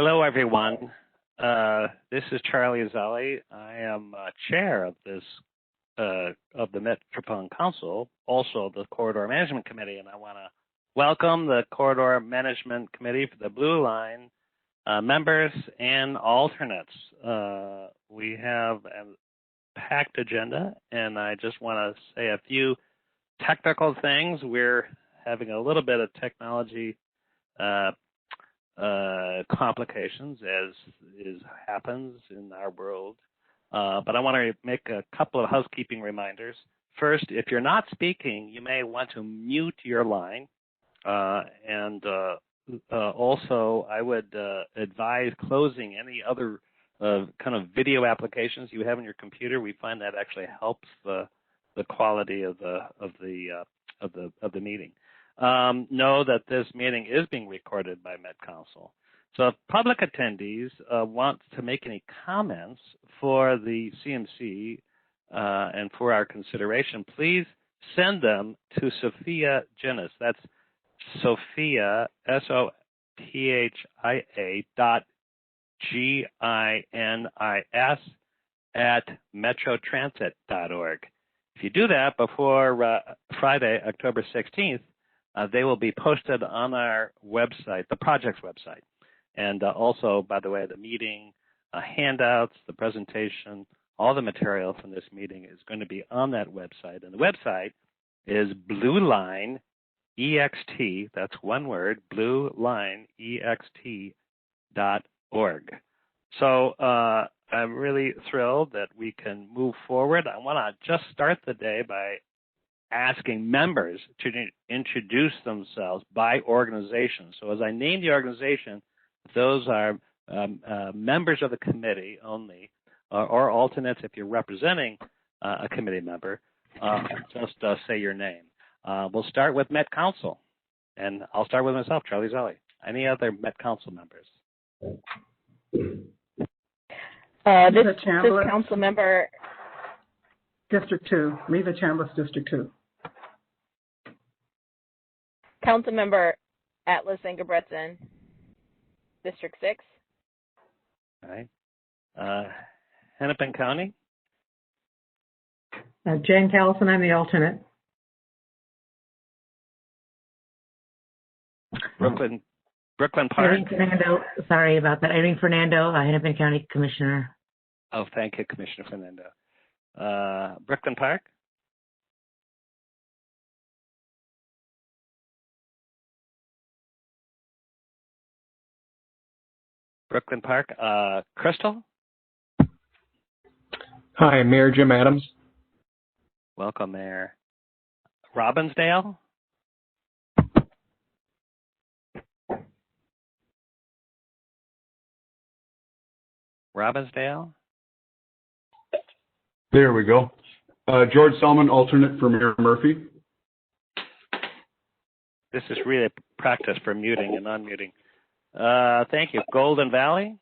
Hello, everyone. This is Charlie Zelli. I am chair of this of the Metropolitan Council, also the Corridor Management Committee, and I want to welcome the Corridor Management Committee for the Blue Line members and alternates. We have a packed agenda, and I just want to say a few technical things. We're having a little bit of technology complications, as happens in our world. But I want to make a couple of housekeeping reminders. First, if you're not speaking, you may want to mute your line. Also, I would advise closing any other kind of video applications you have on your computer. We find that actually helps the quality of the meeting. Know that this meeting is being recorded by Met Council. So if public attendees want to make any comments for the CMC and for our consideration, please send them to Sophia Ginnis. That's Sophia, SOPHIA .GINIS @metrotransit.org. If you do that before Friday, October 16th, they will be posted on our website, the project's website. And also, by the way, the meeting handouts, the presentation, all the material from this meeting is going to be on that website. And the website is BlueLineEXT, that's one word, BlueLineEXT.org. So I'm really thrilled that we can move forward. I want to just start the day by asking members to introduce themselves by organization. So as I name the organization, those are members of the committee only, or alternates if you're representing a committee member. Just say your name. We'll start with Met Council, and I'll start with myself, Charlie Zelli. Any other Met Council members? This council member. District 2, Reva Chambliss, District 2. Councilmember Atlas Ingebretson, District 6. All right. Hennepin County. Jane Callison, I'm the alternate. Brooklyn Park. Irene Fernando, sorry about that. Irene Fernando, Hennepin County Commissioner. Oh, thank you, Commissioner Fernando. Brooklyn Park. Brooklyn Park. Crystal. Hi, Mayor Jim Adams. Welcome, Mayor. Robbinsdale. Robbinsdale. There we go. George Salmon, alternate for Mayor Murphy. This is really practice for muting and unmuting. Thank you. Golden Valley.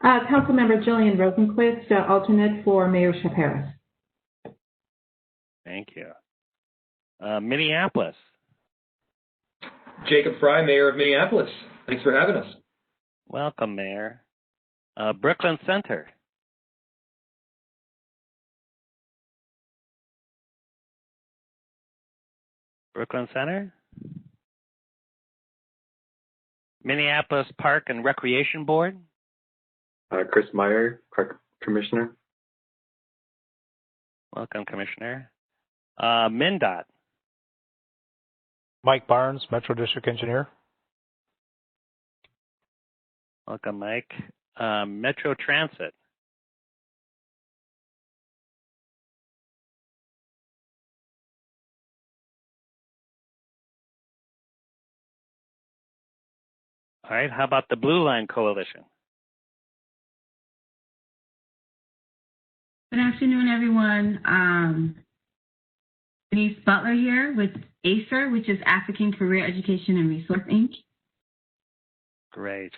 Councilmember Jillian Rosenquist, alternate for Mayor Shaparis. Thank you. Minneapolis. Jacob Fry, Mayor of Minneapolis. Thanks for having us. Welcome, Mayor. Brooklyn Center. Brooklyn Center. Minneapolis Park and Recreation Board. Chris Meyer, Park Commissioner. Welcome, Commissioner. MnDOT. Mike Barnes, Metro District Engineer. Welcome, Mike. Metro Transit. All right, how about the Blue Line Coalition? Good afternoon, everyone. Denise Butler here with ACER, which is African Career Education and Resource, Inc. Great.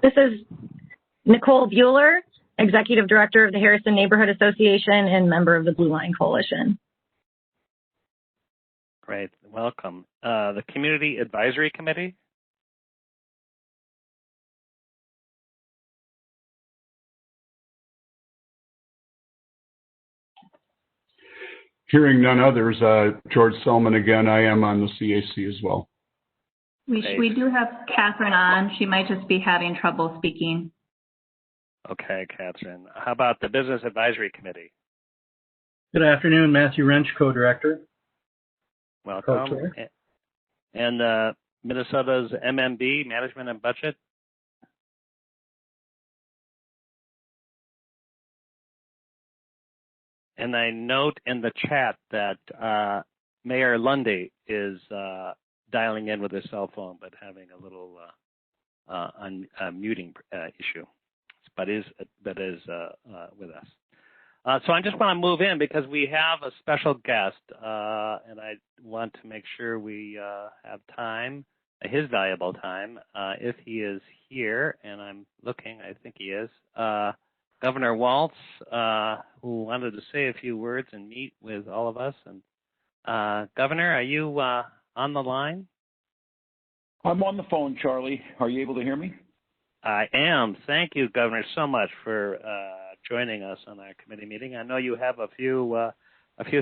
This is Nicole Bueller, Executive Director of the Harrison Neighborhood Association and member of the Blue Line Coalition. Great, welcome. The Community Advisory Committee? Hearing none others, George Selman again. I am on the CAC as well. We do have Catherine on. She might just be having trouble speaking. Okay, Catherine. How about the Business Advisory Committee? Good afternoon, Matthew Wrench, Co-Director. Welcome. And Minnesota's MMB, Management and Budget? And I note in the chat that Mayor Lundy is dialing in with his cell phone, but having a little muting issue, but is with us. So I just want to move in because we have a special guest, and I want to make sure we have time, his valuable time, if he is here, and I'm looking, I think he is. Governor Walz, who wanted to say a few words and meet with all of us. And Governor, are you on the line? I'm on the phone, Charlie. Are you able to hear me? I am. Thank you, Governor, so much for joining us on our committee meeting. I know you have a few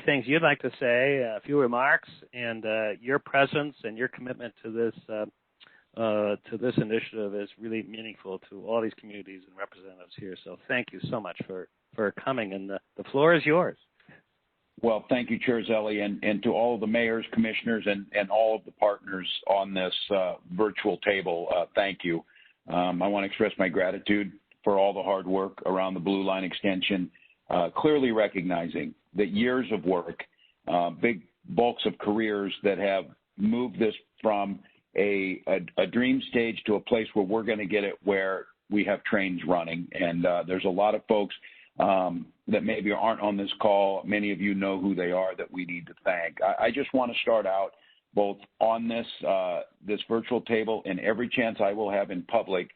things you'd like to say, a few remarks, and your presence and your commitment to this initiative is really meaningful to all these communities and representatives here. So thank you so much for coming, and the floor is yours. Well, thank you, Chair Zelli, and to all of the mayors, commissioners, and all of the partners on this virtual table, thank you. I want to express my gratitude for all the hard work around the Blue Line extension, clearly recognizing that years of work, big bulks of careers that have moved this from a dream stage to a place where we're going to get it where we have trains running. And there's a lot of folks that maybe aren't on this call. Many of you know who they are that we need to thank. I just want to start out both on this virtual table and every chance I will have in public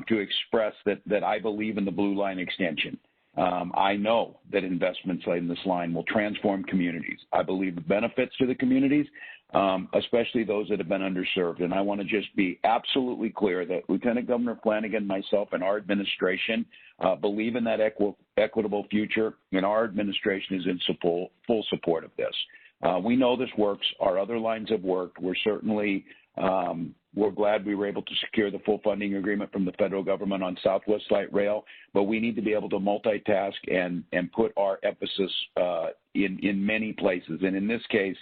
to express that I believe in the Blue Line extension. I know that investments in this line will transform communities. I believe the benefits to the communities, especially those that have been underserved. And I want to just be absolutely clear that Lieutenant Governor Flanagan, myself, and our administration believe in that equitable future, and our administration is in full support of this. We know this works. Our other lines have worked. We're certainly we're glad we were able to secure the full funding agreement from the federal government on Southwest Light Rail, but we need to be able to multitask and put our emphasis in many places. And in this case,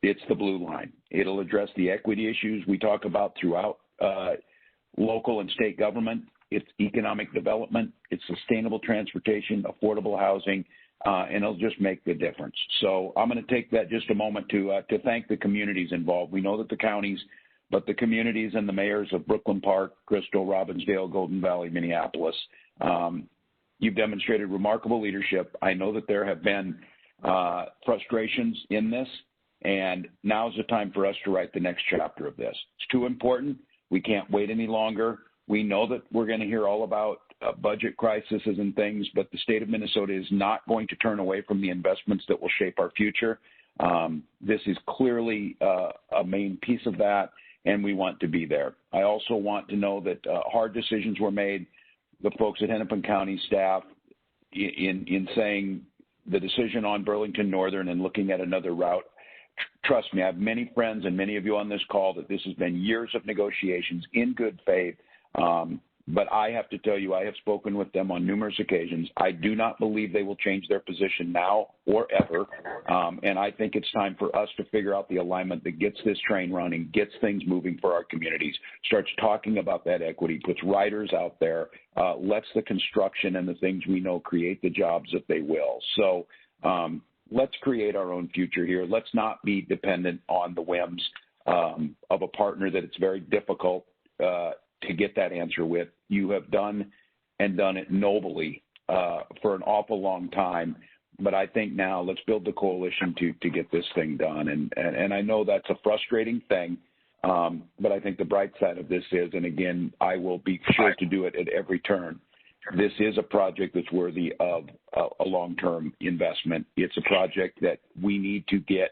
it's the Blue Line. It'll address the equity issues we talk about throughout local and state government. It's economic development. It's sustainable transportation, affordable housing, and it'll just make the difference. So I'm going to take that just a moment to thank the communities involved. We know that the counties, but the communities and the mayors of Brooklyn Park, Crystal, Robbinsdale, Golden Valley, Minneapolis, you've demonstrated remarkable leadership. I know that there have been frustrations in this, and now's the time for us to write the next chapter of this. It's too important. We can't wait any longer. We know that we're going to hear all about budget crises and things, but the state of Minnesota is not going to turn away from the investments that will shape our future. This is clearly a main piece of that, and we want to be there. I also want to know that hard decisions were made. The folks at Hennepin County staff in saying the decision on Burlington Northern and looking at another route. Trust me, I have many friends and many of you on this call that this has been years of negotiations in good faith. But I have to tell you, I have spoken with them on numerous occasions. I do not believe they will change their position now or ever. And I think it's time for us to figure out the alignment that gets this train running, gets things moving for our communities, starts talking about that equity, puts riders out there, lets the construction and the things we know create the jobs that they will. So let's create our own future here. Let's not be dependent on the whims of a partner that it's very difficult to get that answer with. You have done it nobly for an awful long time. But I think now let's build the coalition to get this thing done. And I know that's a frustrating thing, but I think the bright side of this is, and again, I will be sure to do it at every turn, this is a project that's worthy of a long-term investment. It's a project that we need to get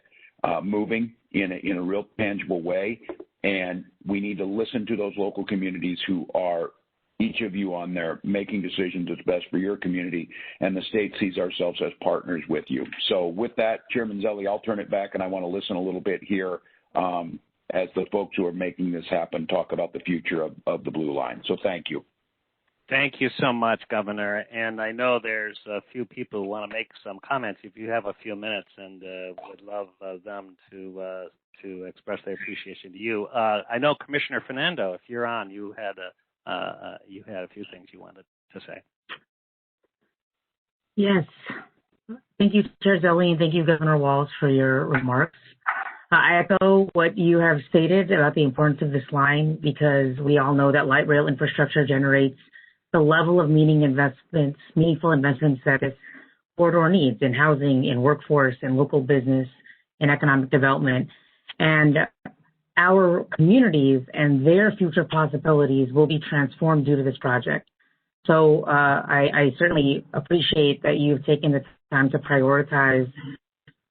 moving in a real tangible way. And we need to listen to those local communities who are each of you on there making decisions that's best for your community, and the state sees ourselves as partners with you. So with that, Chairman Zelle, I'll turn it back, and I want to listen a little bit here as the folks who are making this happen talk about the future of the Blue Line. So thank you. Thank you so much, Governor. And I know there's a few people who want to make some comments. If you have a few minutes, and would love them to express their appreciation to you. I know Commissioner Fernando, if you're on, you had a few things you wanted to say. Yes. Thank you, Chair Zelle, and thank you, Governor Walz, for your remarks. I echo what you have stated about the importance of this line, because we all know that light rail infrastructure generates the level of meaningful investments that this corridor needs in housing, in workforce, in local business, in economic development. And our communities and their future possibilities will be transformed due to this project. So I certainly appreciate that you've taken the time to prioritize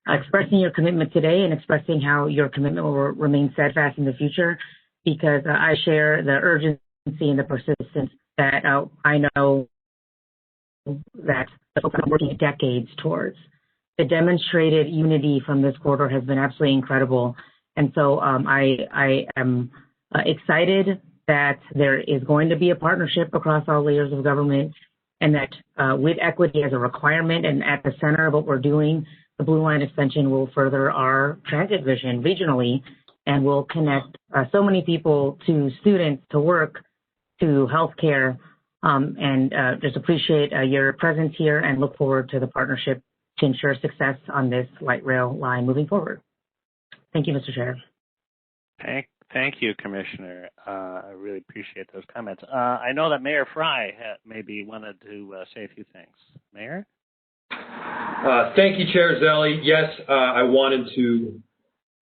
expressing your commitment today and expressing how your commitment will remain steadfast in the future, because I share the urgency and the persistence that I know that the folks are working decades towards. The demonstrated unity from this corridor has been absolutely incredible. And so I am excited that there is going to be a partnership across all layers of government, and that with equity as a requirement and at the center of what we're doing, the Blue Line extension will further our transit vision regionally and will connect so many people, to students, to work, to healthcare, and just appreciate your presence here and look forward to the partnership to ensure success on this light rail line moving forward. Thank you, Mr. Chair. Thank you, Commissioner. I really appreciate those comments. I know that Mayor Fry maybe wanted to say a few things. Mayor? Thank you, Chair Zelle. Yes, I wanted to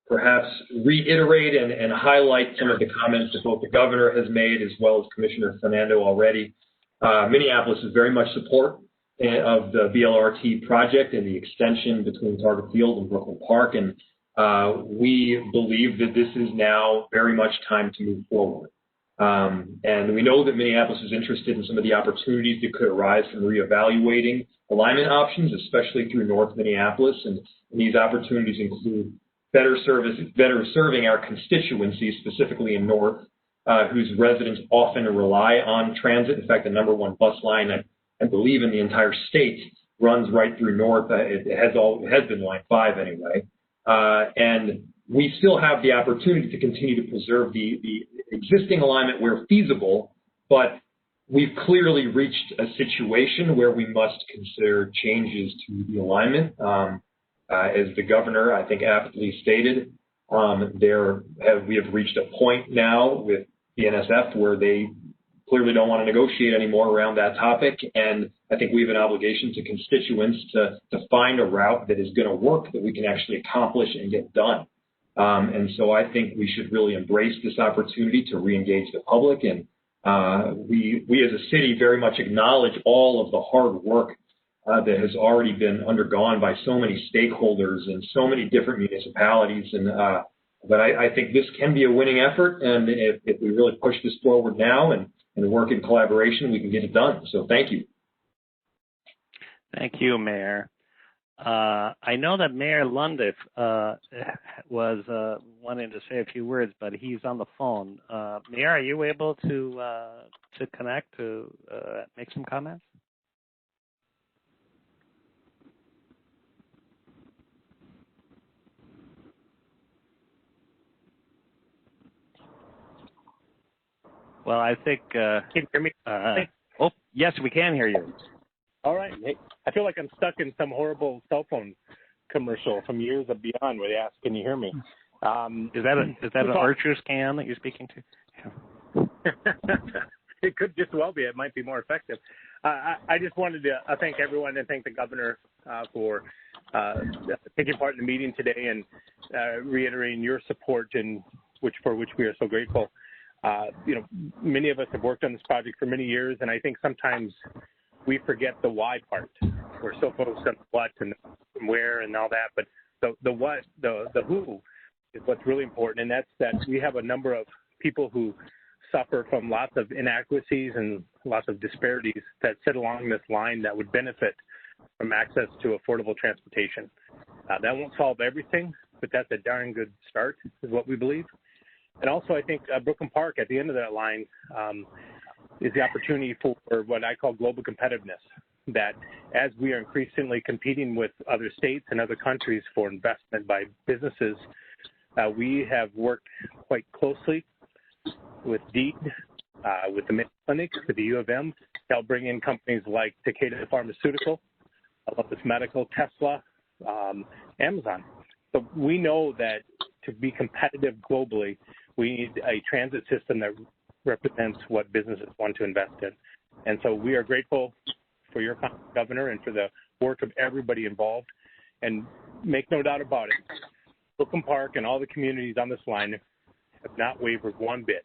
perhaps reiterate and highlight some of the comments that both the governor has made as well as Commissioner Fernando already. Minneapolis is very much support of the BLRT project and the extension between Target Field and Brooklyn Park, and we believe that this is now very much time to move forward. And we know that Minneapolis is interested in some of the opportunities that could arise from reevaluating alignment options, especially through North Minneapolis, and these opportunities include better serving our constituencies, specifically in North, whose residents often rely on transit. In fact, the #1 bus line, I believe, in the entire state runs right through North. It has been Line 5 anyway. And we still have the opportunity to continue to preserve the existing alignment where feasible, but we've clearly reached a situation where we must consider changes to the alignment. As the governor, I think, aptly stated, we have reached a point now with the NSF where they clearly don't want to negotiate anymore around that topic, and I think we have an obligation to constituents to find a route that is going to work, that we can actually accomplish and get done. And so I think we should really embrace this opportunity to reengage the public, and we as a city very much acknowledge all of the hard work that has already been undergone by so many stakeholders and so many different municipalities. And but I think this can be a winning effort, and if we really push this forward now and work in collaboration, we can get it done. So thank you. Thank you, Mayor. I know that Mayor Lundiff was wanting to say a few words, but he's on the phone. Mayor, are you able to connect to make some comments? Well, I think. Can you hear me? Oh, yes, we can hear you. All right. Hey, I feel like I'm stuck in some horrible cell phone commercial from years of beyond where they ask, "Can you hear me?" Is that an Archer's can that you're speaking to? It could just well be. It might be more effective. I just wanted to thank everyone and thank the governor for taking part in the meeting today and reiterating your support, for which we are so grateful. Many of us have worked on this project for many years, and I think sometimes we forget the why part. We're so focused on what and where and all that, but the what, the who is what's really important, and that's that we have a number of people who suffer from lots of inadequacies and lots of disparities that sit along this line that would benefit from access to affordable transportation. That won't solve everything, but that's a darn good start, is what we believe. And also, I think Brooklyn Park, at the end of that line, is the opportunity for what I call global competitiveness, that as we are increasingly competing with other states and other countries for investment by businesses, we have worked quite closely with DEED, with the Mayo Clinic, with the U of M, to help bring in companies like Takeda Pharmaceutical, Olympus Medical, Tesla, Amazon. So we know that to be competitive globally, we need a transit system that represents what businesses want to invest in. And so we are grateful for your comment, Governor, and for the work of everybody involved. And make no doubt about it, Brooklyn Park and all the communities on this line have not wavered one bit.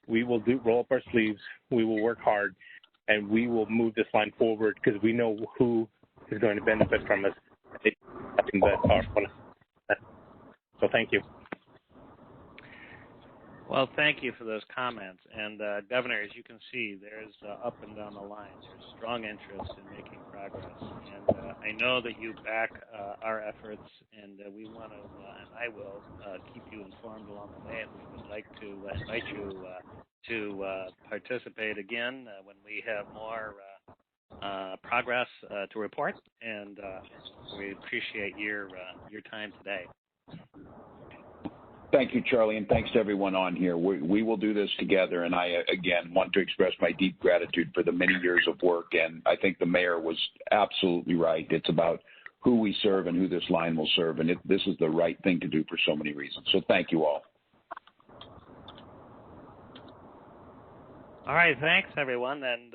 We will roll up our sleeves, we will work hard, and we will move this line forward because we know who is going to benefit from us. It's nothing but powerful. So thank you. Well, thank you for those comments. And, Governor, as you can see, there's up and down the line, there's strong interest in making progress. And I know that you back our efforts, and we want to, and I will, keep you informed along the way. And we would like to invite you to participate again when we have more progress to report. And we appreciate your time today. Thank you, Charlie, and thanks to everyone on here. We will do this together, and I, again, want to express my deep gratitude for the many years of work, and I think the mayor was absolutely right. It's about who we serve and who this line will serve, and this is the right thing to do for so many reasons. So thank you all. All right, thanks, everyone, and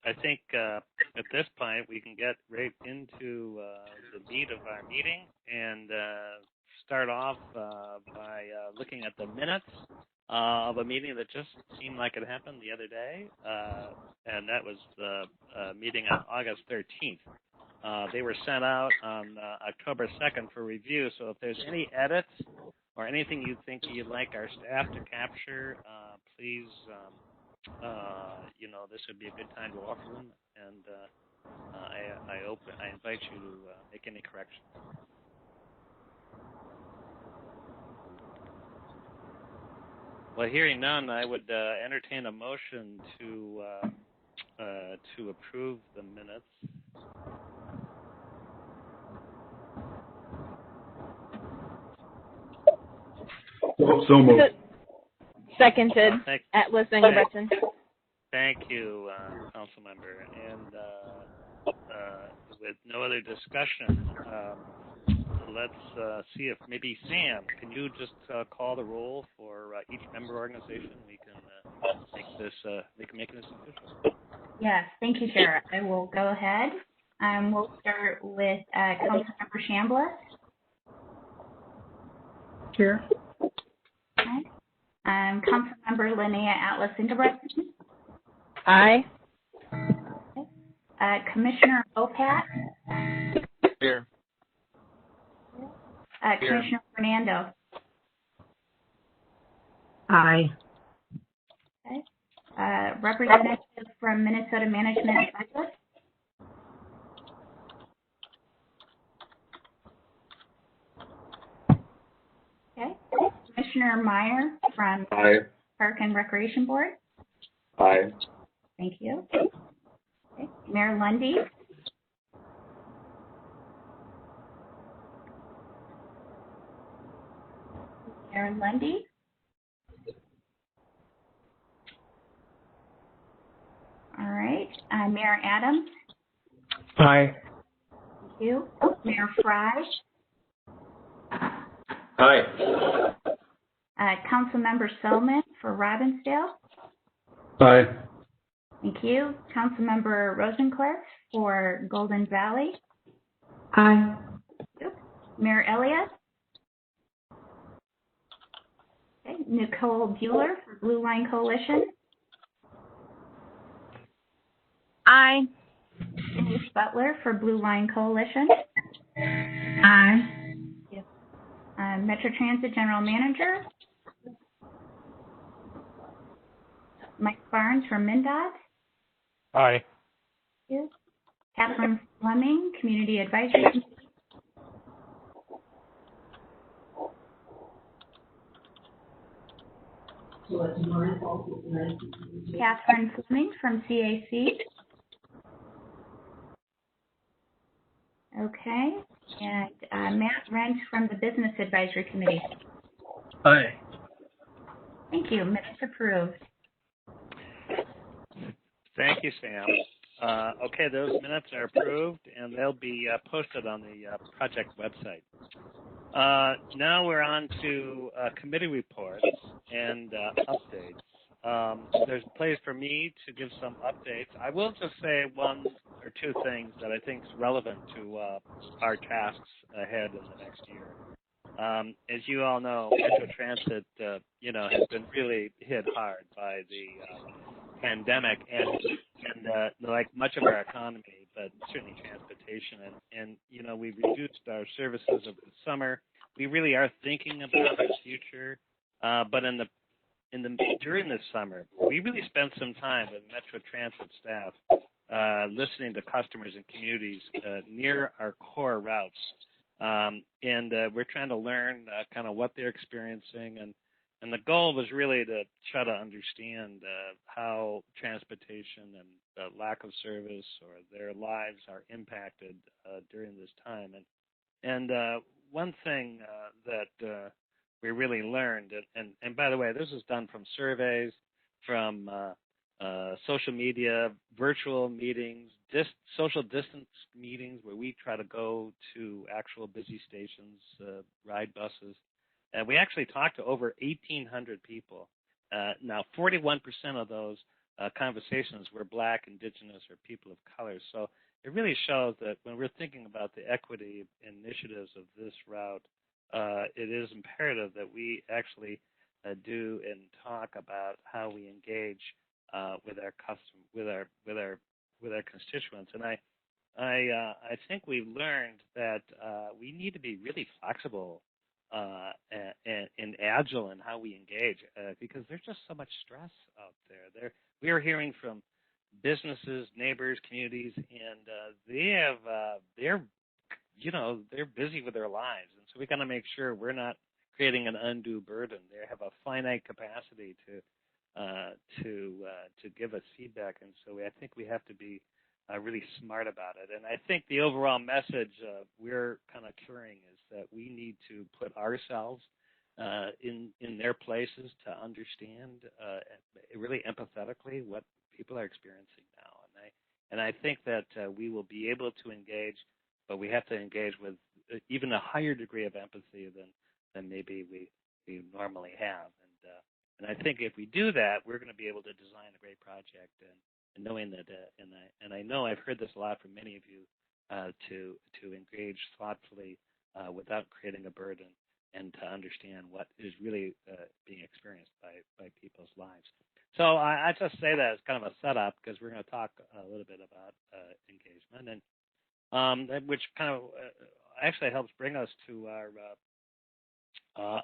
I think at this point we can get right into the meat of our meeting and start off by looking at the minutes of a meeting that just seemed like it happened the other day, and that was the meeting on August 13th. They were sent out on October 2nd for review, so if there's any edits or anything you think you'd like our staff to capture, please, this would be a good time to offer them, and I invite you to make any corrections. Well, hearing none, I would entertain a motion to approve the minutes. So moved. Seconded. Atlas Engelbretson. Thank you, Council Member. And with no other discussion, let's see if maybe Sam, can you just call the roll for each member organization? We can make this official. Yes, thank you, Chair. I will go ahead. We'll start with Councilmember Chambliss. Here. Okay. Councilmember Linnea Atlas Engelbretson. Aye. Okay. Commissioner Opat. Here. Commissioner Fernando. Aye. Okay. Representative from Minnesota Management Specialist. Okay. Commissioner Meyer from Aye. Park and Recreation Board. Aye. Thank you. Okay. Mayor Lundy. Mayor Lundy. All right. Mayor Adams. Aye. Thank you. Mayor Fry. Aye. Councilmember Selman for Robbinsdale. Aye. Thank you. Councilmember Rosencliff for Golden Valley. Aye. Thank you. Mayor Elliott. Okay. Nicole Bueller for Blue Line Coalition. Aye. Denise Butler for Blue Line Coalition. Aye. Thank you. Metro Transit General Manager. Mike Barnes from MnDOT. Aye. Thank you. Catherine Fleming, Community Advisory Committee. Catherine Fleming from CAC. Okay. And Matt Wrench from the Business Advisory Committee. Aye. Thank you. Minutes approved. Thank you, Sam. Okay, those minutes are approved, and they'll be posted on the project website. Now we're on to committee reports and updates. There's a place for me to give some updates. I will just say one or two things that I think is relevant to our tasks ahead in the next year. As you all know, Metro Transit, has been really hit hard by the pandemic, and like much of our economy, but certainly transportation. And we've reduced our services over the summer. We really are thinking about the future, but during this summer, we really spent some time with Metro Transit staff listening to customers and communities near our core routes. And we're trying to learn kind of what they're experiencing, and the goal was really to try to understand how transportation and the lack of service or their lives are impacted during this time. And one thing that we really learned, and by the way, this is done from surveys, from social media, virtual meetings, social distance meetings where we try to go to actual busy stations, ride buses. And we actually talked to over 1,800 people. Now, 41% of those conversations were Black, Indigenous, or people of color. So it really shows that when we're thinking about the equity initiatives of this route, it is imperative that we actually do and talk about how we engage with our constituents. And I think we've learned that we need to be really flexible and agile in how we engage, because there's just so much stress out there. We are hearing from businesses, neighbors, communities, and they're busy with their lives, and so we got to make sure we're not creating an undue burden. They have a finite capacity to give us feedback, and so I think we have to be really smart about it. And I think the overall message we're kind of carrying is that we need to put ourselves in their places to understand really empathetically what people are experiencing now. And I think that we will be able to engage, but we have to engage with even a higher degree of empathy than maybe we normally have. And I think if we do that, we're going to be able to design a great project. And knowing that, and I know I've heard this a lot from many of you, to engage thoughtfully without creating a burden, and to understand what is really being experienced by people's lives. So I just say that as kind of a setup, because we're going to talk a little bit about engagement, and which kind of actually helps bring us to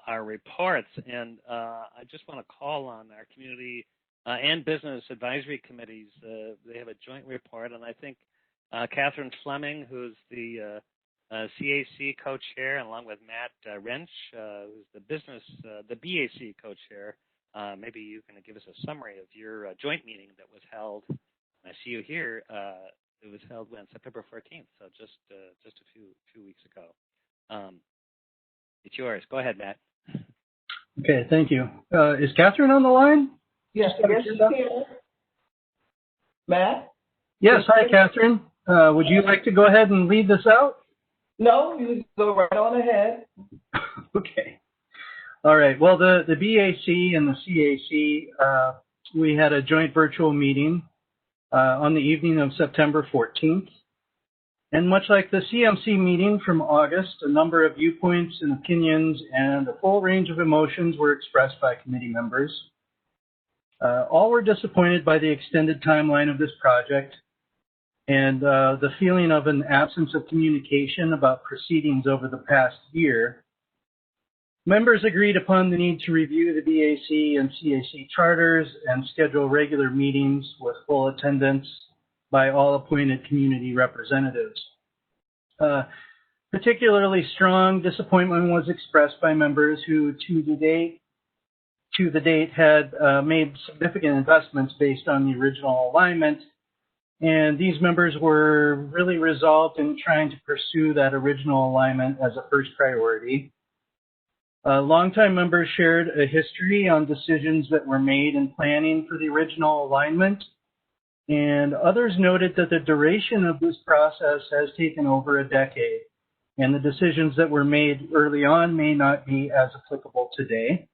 our reports. And I just want to call on our community and business advisory committees. They have a joint report, and I think Catherine Fleming, who's the CAC co-chair, along with Matt Wrench, who's the BAC co-chair. Maybe you can give us a summary of your joint meeting that was held. I see you here. It was held when September 14th, so just a few weeks ago. It's yours. Go ahead, Matt. Okay, thank you. Is Catherine on the line? Yes, Matt? Yes, hi, Catherine. Would you like to go ahead and lead this out? No, you go right on ahead. Okay. All right. Well, the BAC and the CAC, we had a joint virtual meeting on the evening of September 14th. And much like the CMC meeting from August, a number of viewpoints and opinions and a full range of emotions were expressed by committee members. All were disappointed by the extended timeline of this project and the feeling of an absence of communication about proceedings over the past year. Members agreed upon the need to review the BAC and CAC charters and schedule regular meetings with full attendance by all appointed community representatives. Particularly strong disappointment was expressed by members who, to the date, had made significant investments based on the original alignment, and these members were really resolved in trying to pursue that original alignment as a first priority. Longtime members shared a history on decisions that were made in planning for the original alignment, and others noted that the duration of this process has taken over a decade, and the decisions that were made early on may not be as applicable today.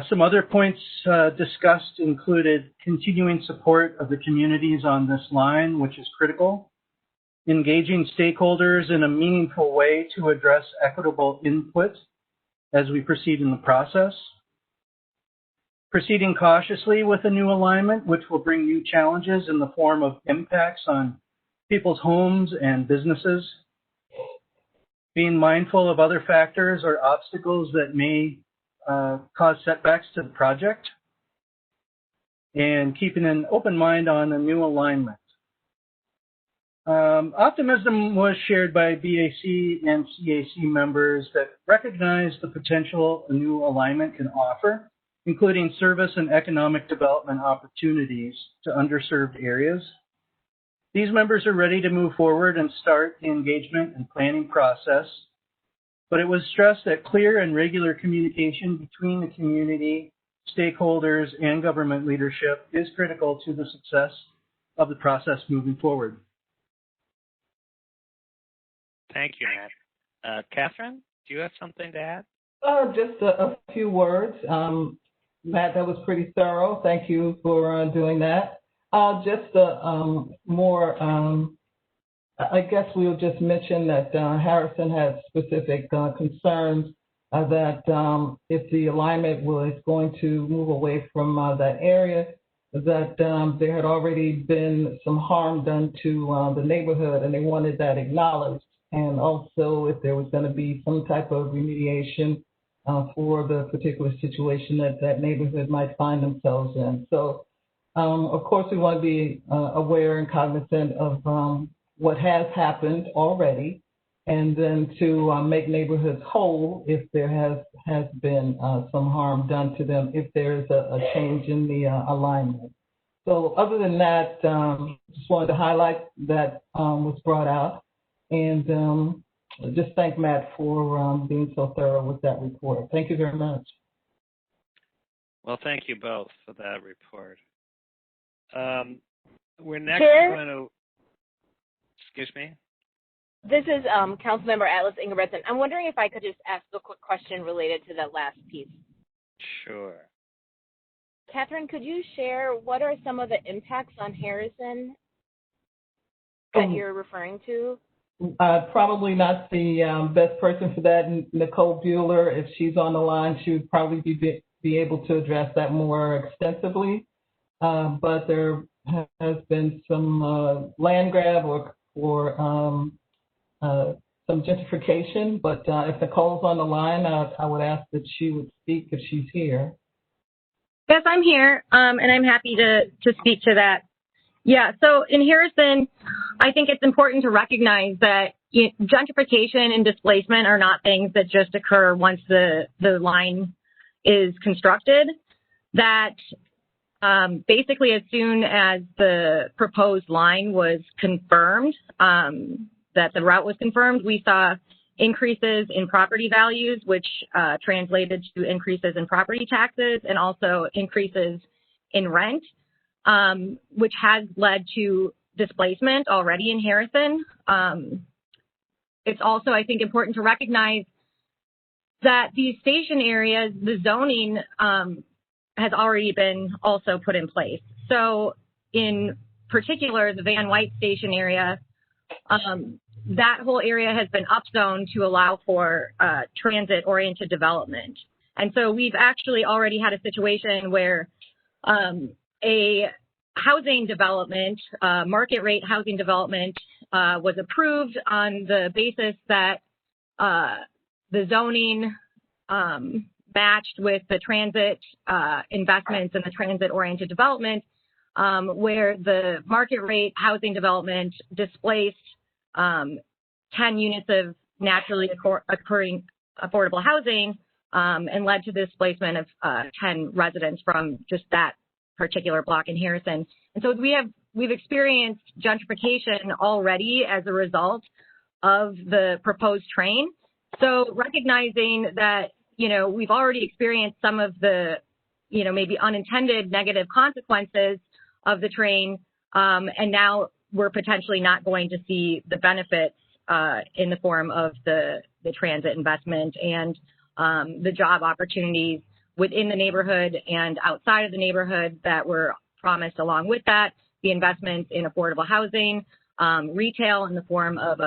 Some other points discussed included continuing support of the communities on this line, which is critical, engaging stakeholders in a meaningful way to address equitable input as we proceed in the process, proceeding cautiously with a new alignment, which will bring new challenges in the form of impacts on people's homes and businesses, being mindful of other factors or obstacles that may cause setbacks to the project, and keeping an open mind on a new alignment. Optimism was shared by BAC and CAC members that recognize the potential a new alignment can offer, including service and economic development opportunities to underserved areas. These members are ready to move forward and start the engagement and planning process, but it was stressed that clear and regular communication between the community, stakeholders, and government leadership is critical to the success of the process moving forward. Thank you, Matt. Catherine, do you have something to add? Just a few words. Matt, that was pretty thorough. Thank you for doing that. Just more, I guess we'll just mention that Harrison had specific concerns that if the alignment was going to move away from that area, that there had already been some harm done to the neighborhood, and they wanted that acknowledged. And also if there was going to be some type of remediation for the particular situation that that neighborhood might find themselves in. So, of course, we want to be aware and cognizant of what has happened already, and then to make neighborhoods whole if there has been some harm done to them, if there is a change in the alignment. So other than that, just wanted to highlight that was brought out. And just thank Matt for being so thorough with that report. Thank you very much. Well, thank you both for that report. We're next Chair? going to, excuse me? This is Councilmember Atlas Ingebrigtsen. I'm wondering if I could just ask a quick question related to that last piece. Sure. Catherine, could you share what are some of the impacts on Harrison that you're referring to? Probably not the best person for that. Nicole Bueller, if she's on the line, she would probably be able to address that more extensively. But there has been some land grab or some gentrification. But if Nicole's on the line, I would ask that she would speak if she's here. Yes, I'm here, and I'm happy to speak to that. Yeah, so in Harrison, I think it's important to recognize that gentrification and displacement are not things that just occur once the line is constructed. That basically as soon as the proposed line was confirmed, that the route was confirmed, we saw increases in property values, which translated to increases in property taxes and also increases in rent. Which has led to displacement already in Harrison. It's also, I think, important to recognize that these station areas, the zoning has already been also put in place. So in particular, the Van White station area, that whole area has been upzoned to allow for transit-oriented development. And so we've actually already had a situation where a housing development, market rate housing development was approved on the basis that the zoning matched with the transit investments and the transit-oriented development, where the market rate housing development displaced 10 units of naturally occurring affordable housing and led to the displacement of 10 residents from just that particular block in Harrison. And so we've experienced gentrification already as a result of the proposed train. So recognizing that, we've already experienced some of the, maybe unintended negative consequences of the train, and now we're potentially not going to see the benefits in the form of the transit investment and the job opportunities within the neighborhood and outside of the neighborhood that were promised along with that, the investments in affordable housing, retail in the form of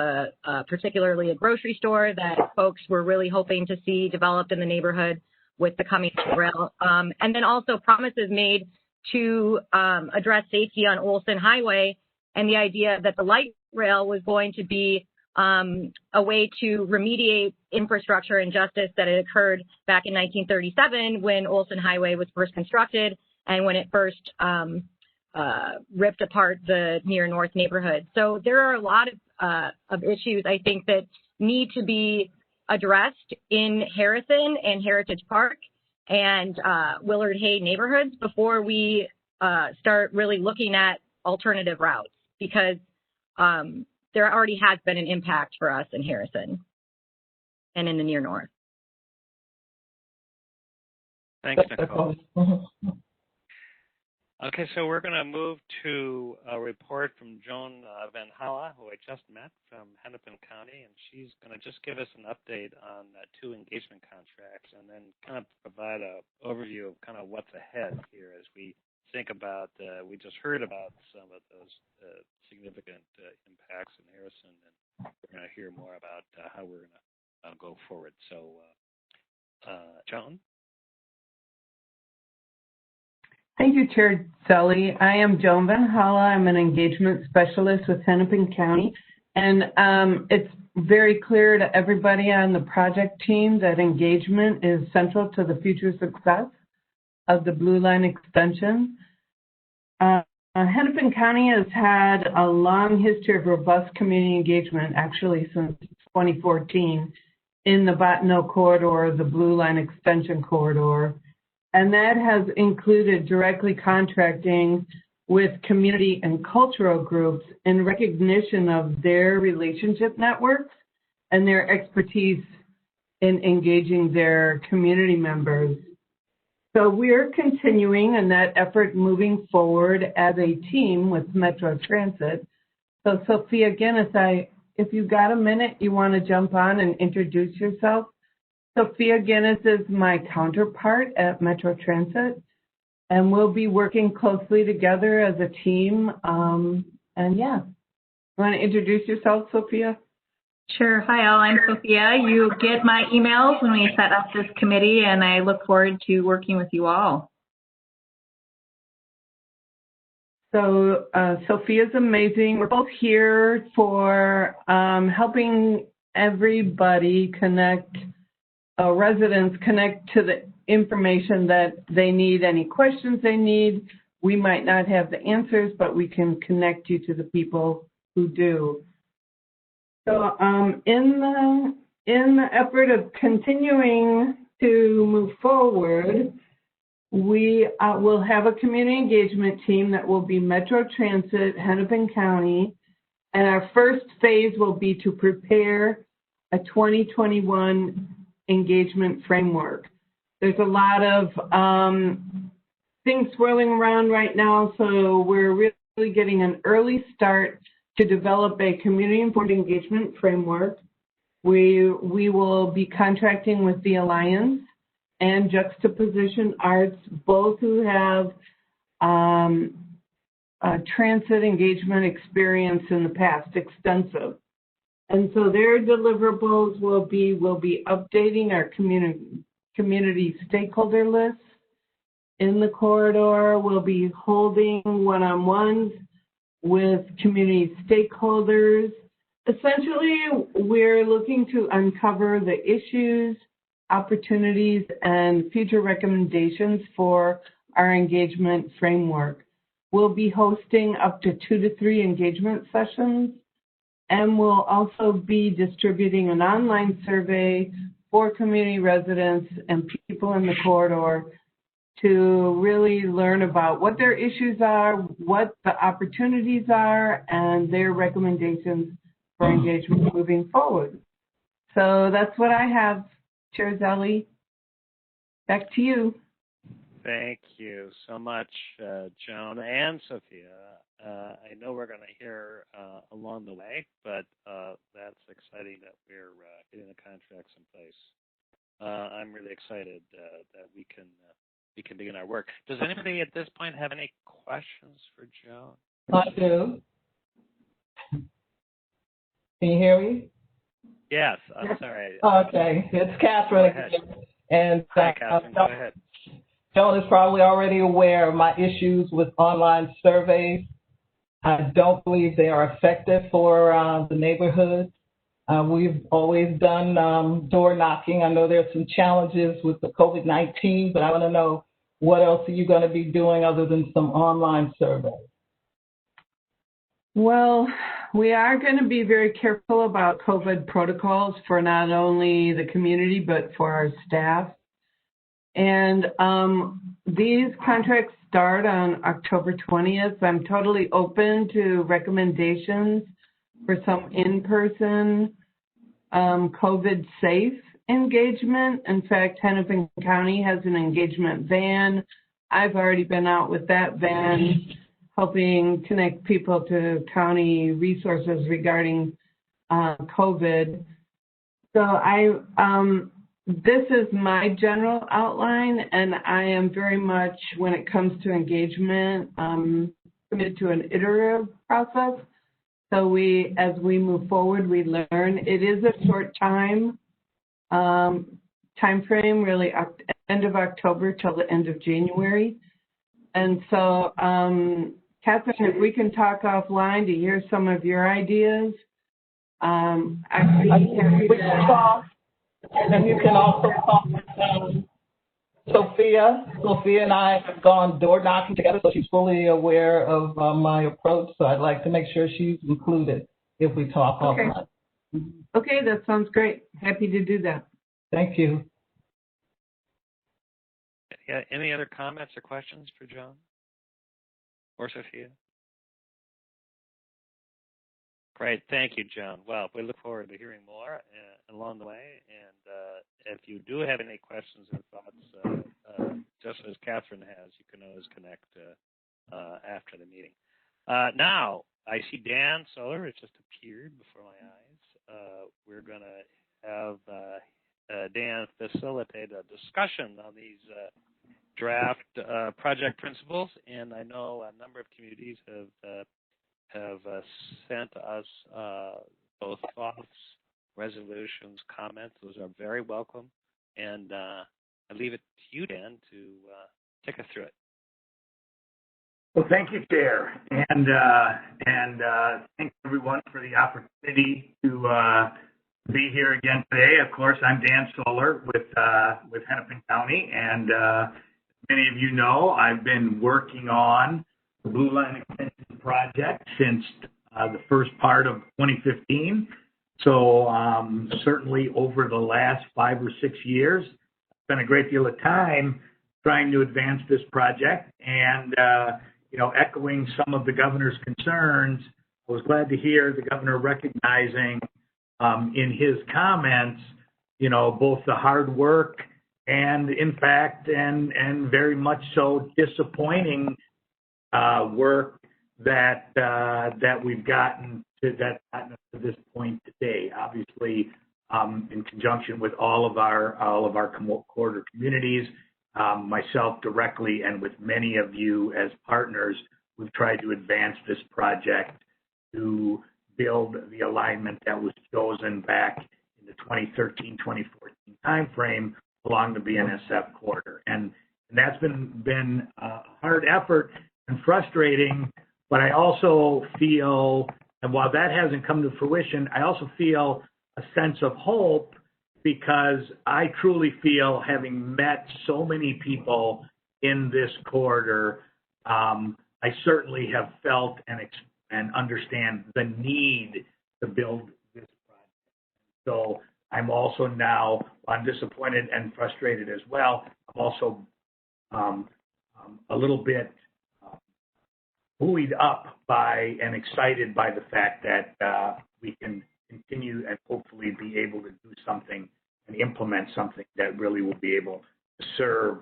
particularly a grocery store that folks were really hoping to see developed in the neighborhood with the coming rail, and then also promises made to address safety on Olson Highway, and the idea that the light rail was going to be a way to remediate infrastructure injustice that had occurred back in 1937 when Olson Highway was first constructed and when it first ripped apart the near north neighborhood. So there are a lot of issues, I think, that need to be addressed in Harrison and Heritage Park and Willard Hay neighborhoods before we start really looking at alternative routes, because there already has been an impact for us in Harrison and in the near north. Thanks, Nicole. Okay, so we're going to move to a report from Joan Van Halla, who I just met from Hennepin County, and she's going to just give us an update on 2 engagement contracts and then kind of provide an overview of kind of what's ahead here as we think about, we just heard about some of those significant impacts in Harrison, and we're going to hear more about how we're going to go forward. So, Joan? Thank you, Chair Zelli. I am Joan Van Halla. I'm an engagement specialist with Hennepin County. And it's very clear to everybody on the project team that engagement is central to the future success of the Blue Line extension. Hennepin County has had a long history of robust community engagement, actually since 2014, in the Bottineau corridor, the Blue Line extension corridor. And that has included directly contracting with community and cultural groups in recognition of their relationship networks and their expertise in engaging their community members. So we're continuing in that effort moving forward as a team with Metro Transit. So Sophia Guinness, if you've got a minute, you want to jump on and introduce yourself. Sophia Guinness is my counterpart at Metro Transit, and we'll be working closely together as a team. And yeah, you want to introduce yourself, Sophia? Sure. Hi, all. I'm Sophia. You get my emails when we set up this committee, and I look forward to working with you all. So Sophia's amazing. We're both here for helping everybody connect, residents connect to the information that they need, any questions they need. We might not have the answers, but we can connect you to the people who do. So in the effort of continuing to move forward, we will have a community engagement team that will be Metro Transit, Hennepin County, and our first phase will be to prepare a 2021 engagement framework. There's a lot of things swirling around right now, so we're really getting an early start to develop a community-informed engagement framework. We will be contracting with the Alliance and Juxtaposition Arts, both who have transit engagement experience in the past, extensive. And so their deliverables will be updating our community stakeholder lists in the corridor. We'll be holding one-on-ones with community stakeholders. Essentially, we're looking to uncover the issues opportunities and future recommendations for our engagement framework. We'll be hosting up to 2 to 3 engagement sessions, and we'll also be distributing an online survey for community residents and people in the corridor to really learn about what their issues are, what the opportunities are, and their recommendations for engagement moving forward. So that's what I have, Chair Zelle. Back to you. Thank you so much, Joan and Sophia. I know we're going to hear along the way, but that's exciting that we're getting the contracts in place. I'm really excited that we can begin our work. Does anybody at this point have any questions for Joan? I do. Can you hear me? Yes, I'm sorry. Okay, it's Catherine again. And hi, Catherine. Go ahead. Joan is probably already aware of my issues with online surveys. I don't believe they are effective for the neighborhood. We've always done door knocking. I know there's some challenges with the COVID-19, but I want to know what else are you going to be doing other than some online surveys? Well, we are going to be very careful about COVID protocols for not only the community, but for our staff. And these contracts start on October 20th. I'm totally open to recommendations for some in-person COVID-safe engagement. In fact, Hennepin County has an engagement van. I've already been out with that van, helping connect people to county resources regarding COVID. So this is my general outline, and I am very much, when it comes to engagement, committed to an iterative process. So as we move forward, we learn. It is a short time frame, really end of October till the end of January. And so, Catherine, if we can talk offline to hear some of your ideas, and you can also talk with Sophia. Sophia and I have gone door knocking together, so she's fully aware of my approach. So I'd like to make sure she's included if we talk offline. Okay, that sounds great. Happy to do that. Thank you. Yeah, any other comments or questions for Joan or Sophia? Great. Thank you, Joan. Well, we look forward to hearing more along the way. And if you do have any questions or thoughts, just as Catherine has, you can always connect after the meeting. Now, I see Dan Solar has just appeared before my eyes. We're going to have Dan facilitate a discussion on these draft project principles. And I know a number of communities have sent us both thoughts, resolutions, comments. Those are very welcome. And I leave it to you, Dan, to take us through it. Well, thank you, Chair. And thanks, everyone, for the opportunity to be here again today. Of course, I'm Dan Solar with Hennepin County. And many of you know, I've been working on the Blue Line Extension project since the first part of 2015. So certainly over the last 5 or 6 years, spent a great deal of time trying to advance this project. And, echoing some of the governor's concerns, I was glad to hear the governor recognizing in his comments, both the hard work and, in fact, and very much so disappointing work that we've gotten to this point today. Obviously, in conjunction with all of our corridor communities, myself directly, and with many of you as partners, we've tried to advance this project to build the alignment that was chosen back in the 2013-2014 timeframe along the BNSF corridor. And that's been a hard effort and frustrating, but I also feel, and while that hasn't come to fruition, I also feel a sense of hope because I truly feel, having met so many people in this corridor, I certainly have felt and understand the need to build this project. So I'm also now, I'm disappointed and frustrated as well. I'm also a little bit buoyed up by and excited by the fact that we can continue and hopefully be able to do something and implement something that really will be able to serve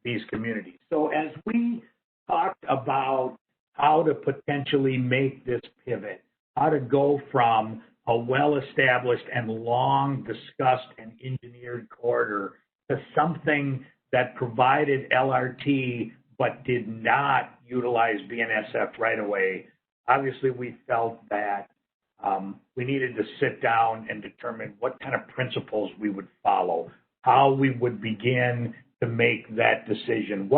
these communities. So as we talked about how to potentially make this pivot, how to go from a well-established and long discussed and engineered corridor to something that provided LRT but did not utilize BNSF right away, obviously we felt that we needed to sit down and determine what kind of principles we would follow, how we would begin to make that decision,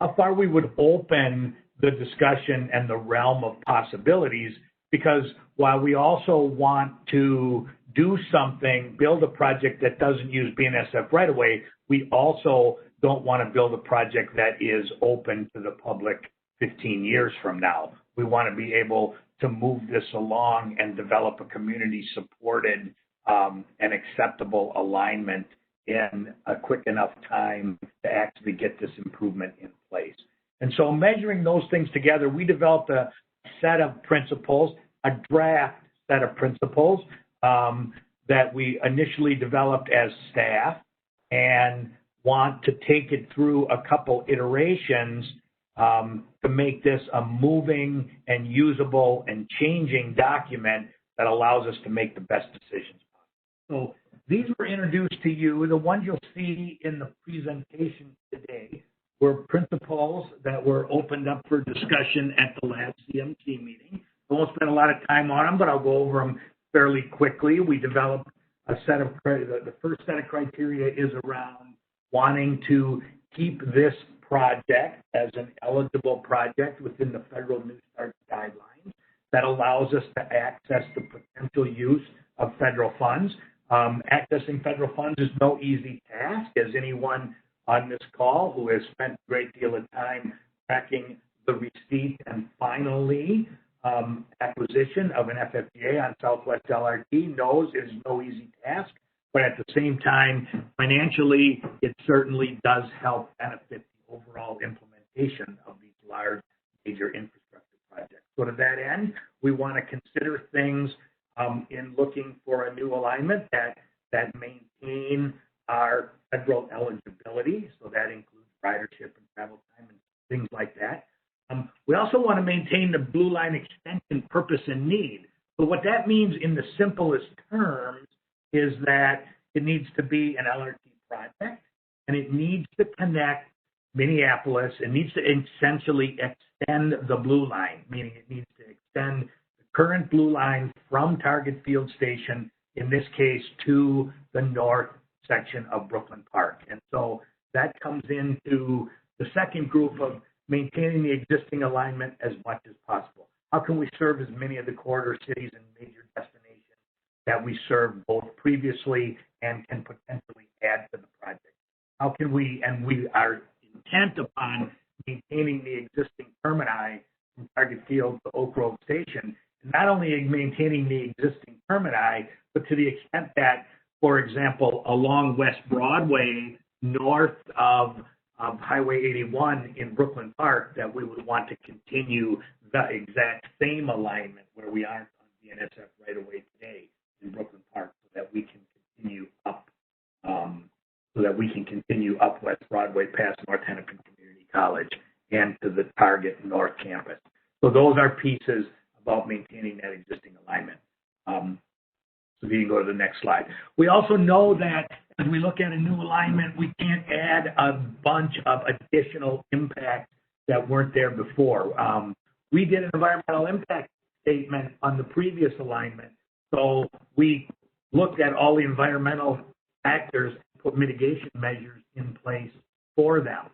how far we would open the discussion and the realm of possibilities, because while we also want to do something, build a project that doesn't use BNSF right away, we also don't want to build a project that is open to the public 15 years from now. We want to be able to move this along and develop a community-supported and acceptable alignment in a quick enough time to actually get this improvement in place. And so measuring those things together, we developed a set of principles, a draft set of principles that we initially developed as staff and want to take it through a couple iterations to make this a moving and usable and changing document that allows us to make the best decisions. So these were introduced to you. The ones you'll see in the presentation today were principles that were opened up for discussion at the last CMC meeting. I won't spend a lot of time on them, but I'll go over them fairly quickly. We developed a set of, the first set of criteria is around wanting to keep this project as an eligible project within the federal New Start guidelines that allows us to access the potential use of federal funds. Accessing federal funds is no easy task, as anyone on this call who has spent a great deal of time tracking the receipt and finally acquisition of an FFDA on Southwest LRT knows it is no easy task, but at the same time, financially, it certainly does help benefit the overall implementation of these large major infrastructure projects. So to that end, we want to consider things in looking for a new alignment that maintain our federal eligibility, so that includes ridership and travel time and things like that. We also want to maintain the Blue Line extension purpose and need. So what that means in the simplest terms is that it needs to be an LRT project, and it needs to connect Minneapolis. It needs to essentially extend the Blue Line, meaning it needs to extend the current Blue Line from Target Field Station, in this case, to the north section of Brooklyn Park. And so that comes into the second group of maintaining the existing alignment as much as possible. How can we serve as many of the corridor cities and major destinations that we served both previously and can potentially add to the project? How can we, and we are intent upon maintaining the existing termini from Target Field to Oak Grove Station, and not only maintaining the existing termini, but to the extent that, for example, along West Broadway, north of Highway 81 in Brooklyn Park, that we would want to continue the exact same alignment where we aren't on BNSF right away today in Brooklyn Park, so that we can continue up, West Broadway past North Hennepin Community College and to the Target North Campus. So those are pieces about maintaining that existing alignment. So if you can go to the next slide. We also know that as we look at a new alignment, we can't add a bunch of additional impacts that weren't there before. We did an environmental impact statement on the previous alignment. So we looked at all the environmental factors, put mitigation measures in place for them.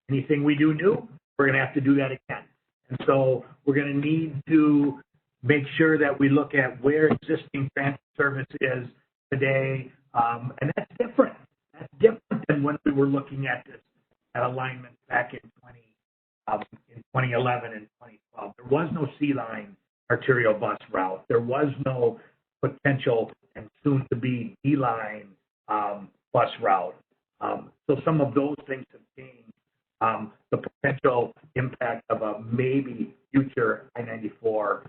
Anything we do new, we're going to have to do that again. And so we're going to need to make sure that we look at where existing transit service is, today, and that's different. That's different than when we were looking at this at alignment back in 2011 and 2012. There was no C-line arterial bus route. There was no potential and soon to be D-line bus route. So some of those things have changed. The potential impact of a maybe future I-94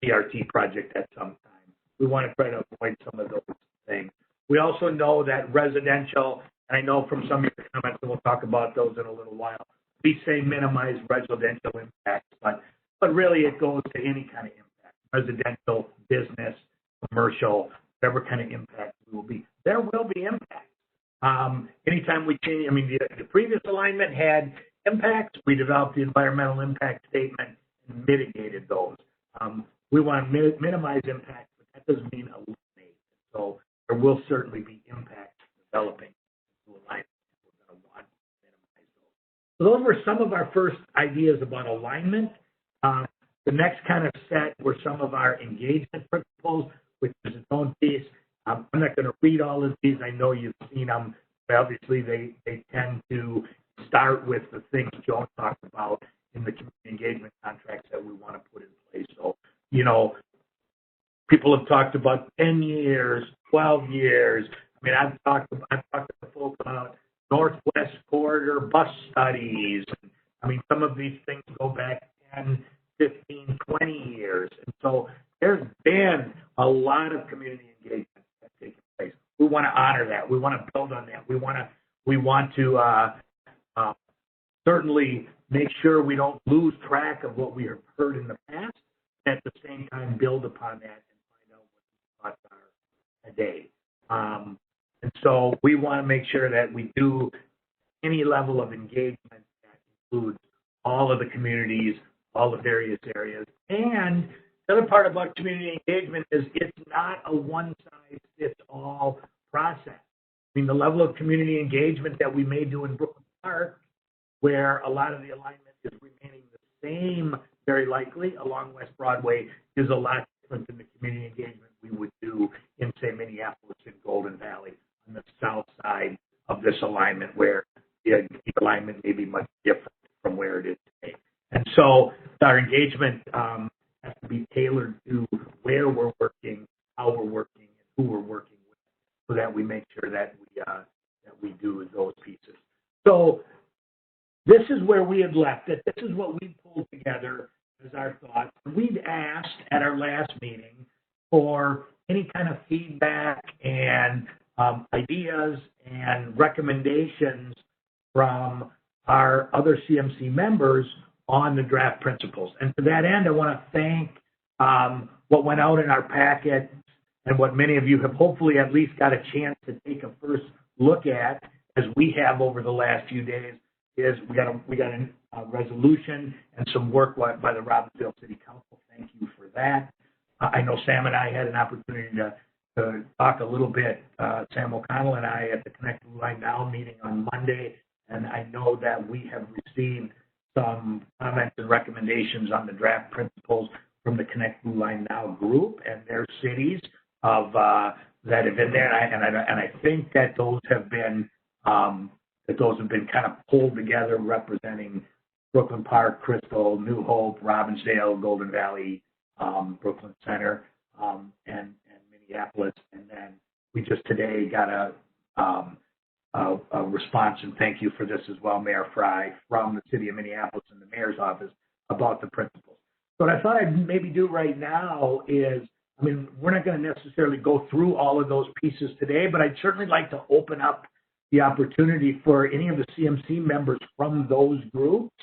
BRT project at some time. We want to try to avoid some of those things. We also know that residential, and I know from some of your comments, and we'll talk about those in a little while, we say minimize residential impacts, but really it goes to any kind of impact, residential, business, commercial, whatever kind of impact will be. There will be impact. Anytime we change, I mean, the previous alignment had impacts. We developed the environmental impact statement and mitigated those. We want to minimize impact, but that doesn't mean eliminate. So there will certainly be impacts developing into alignment. We're going to want to minimize those. So those were some of our first ideas about alignment. The next kind of set were some of our engagement principles, which is its own piece. I'm not going to read all of these. I know you've seen them. But obviously, they tend to start with the things Joan talked about in the community engagement contracts that we want to put in place. So, people have talked about 10 years, 12 years. I mean, I've talked to folks about Northwest Corridor bus studies. I mean, some of these things go back 10, 15, 20 years. And so there's been a lot of community engagement that's taken place. We want to honor that. We want to build on that. We want to certainly make sure we don't lose track of what we have heard in the past, and at the same time build upon that and find out what the thoughts are today. And so we want to make sure that we do any level of engagement that includes all of the communities, all the various areas. And the other part about community engagement is it's not a one-size-fits-all process. I mean, the level of community engagement that we may do in Brooklyn Park, where a lot of the alignment is remaining the same, very likely, along West Broadway, is a lot different than the community engagement we would do in, say, Minneapolis and Golden Valley on the south side of this alignment, where the alignment may be much different from where it is today. And so our engagement has to be tailored to where we're working, how we're working, and who we're working with, so that we make sure that we do those pieces. So this is where we had left it. This is what we pulled together as our thoughts. We'd asked at our last meeting for any kind of feedback and ideas and recommendations from our other CMC members on the draft principles. And to that end, I want to thank what went out in our packet and what many of you have hopefully at least got a chance to take a first look at, as we have over the last few days, is we got a resolution and some work by the Robbinsdale City Council. Thank you for that. I know Sam and I had an opportunity to talk a little bit, Sam O'Connell and I, at the Connect Blue Line Now meeting on Monday, and I know that we have received some comments and recommendations on the draft principles from the Connect Blue Line Now group and their cities of that have been there, and I think that those have been kind of pulled together, representing Brooklyn Park, Crystal, New Hope, Robbinsdale, Golden Valley, Brooklyn Center, and Minneapolis. And then we just today got a response, and thank you for this as well, Mayor Fry, from the city of Minneapolis and the mayor's office about the principles. So what I thought I'd maybe do right now is, I mean, we're not going to necessarily go through all of those pieces today, but I'd certainly like to open up the opportunity for any of the CMC members from those groups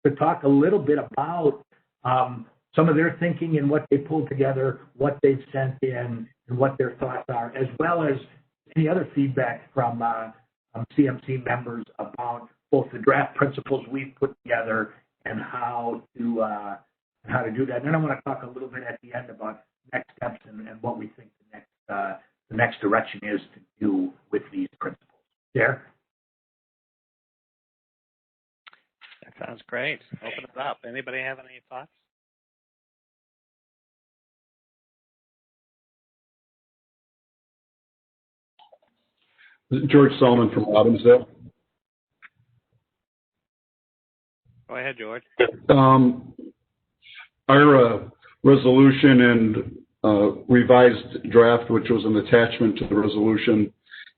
to talk a little bit about some of their thinking and what they pulled together, what they've sent in, and what their thoughts are, as well as any other feedback from CMC members about both the draft principles we've put together and how to do that. And then I want to talk a little bit at the end about next steps and what we think the next direction is to do with these principles. There. That sounds great. Open it up. Anybody have any thoughts? George Solomon from Robbinsdale. Go ahead, George. Our resolution and revised draft, which was an attachment to the resolution,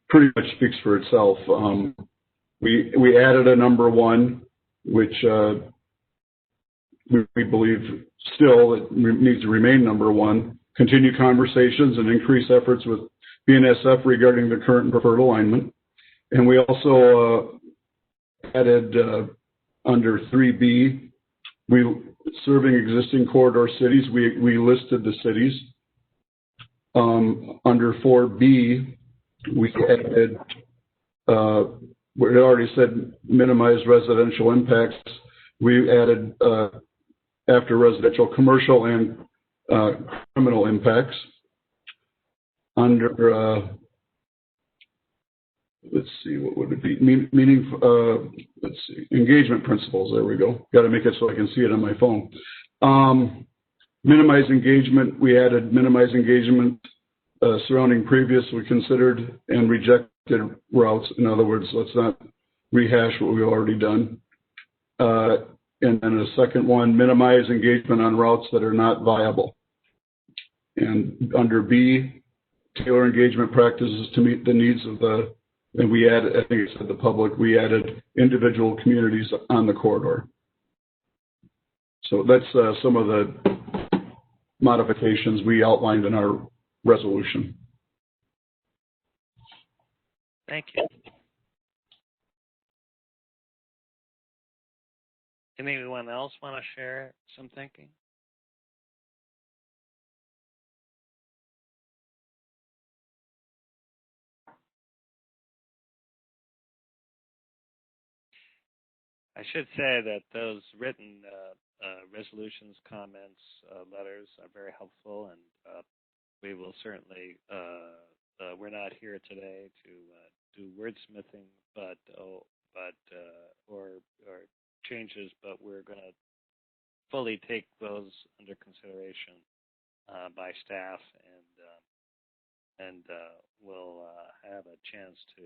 pretty much speaks for itself. We added a number 1, which we believe still it needs to remain number 1. Continue conversations and increase efforts with BNSF regarding the current and preferred alignment. And we also added under 3B, serving existing corridor cities, we listed the cities. Under 4B, we added, we already said minimize residential impacts. We added after residential, commercial and criminal impacts. Under, let's see, what would it be? Let's see, engagement principles. There we go. Got to make it so I can see it on my phone. Minimize engagement. We added minimize engagement surrounding previously considered and rejected routes. In other words, let's not rehash what we've already done. And then a second one, minimize engagement on routes that are not viable. And under B, tailor engagement practices to meet the needs of the, and we added, I think it said the public, we added individual communities on the corridor. So that's some of the modifications we outlined in our resolution. Thank you. Anyone else want to share some thinking? I should say that those written resolutions, comments, letters are very helpful, and we will certainly, we're not here today to do wordsmithing, or changes, but we're going to fully take those under consideration by staff, and we'll have a chance to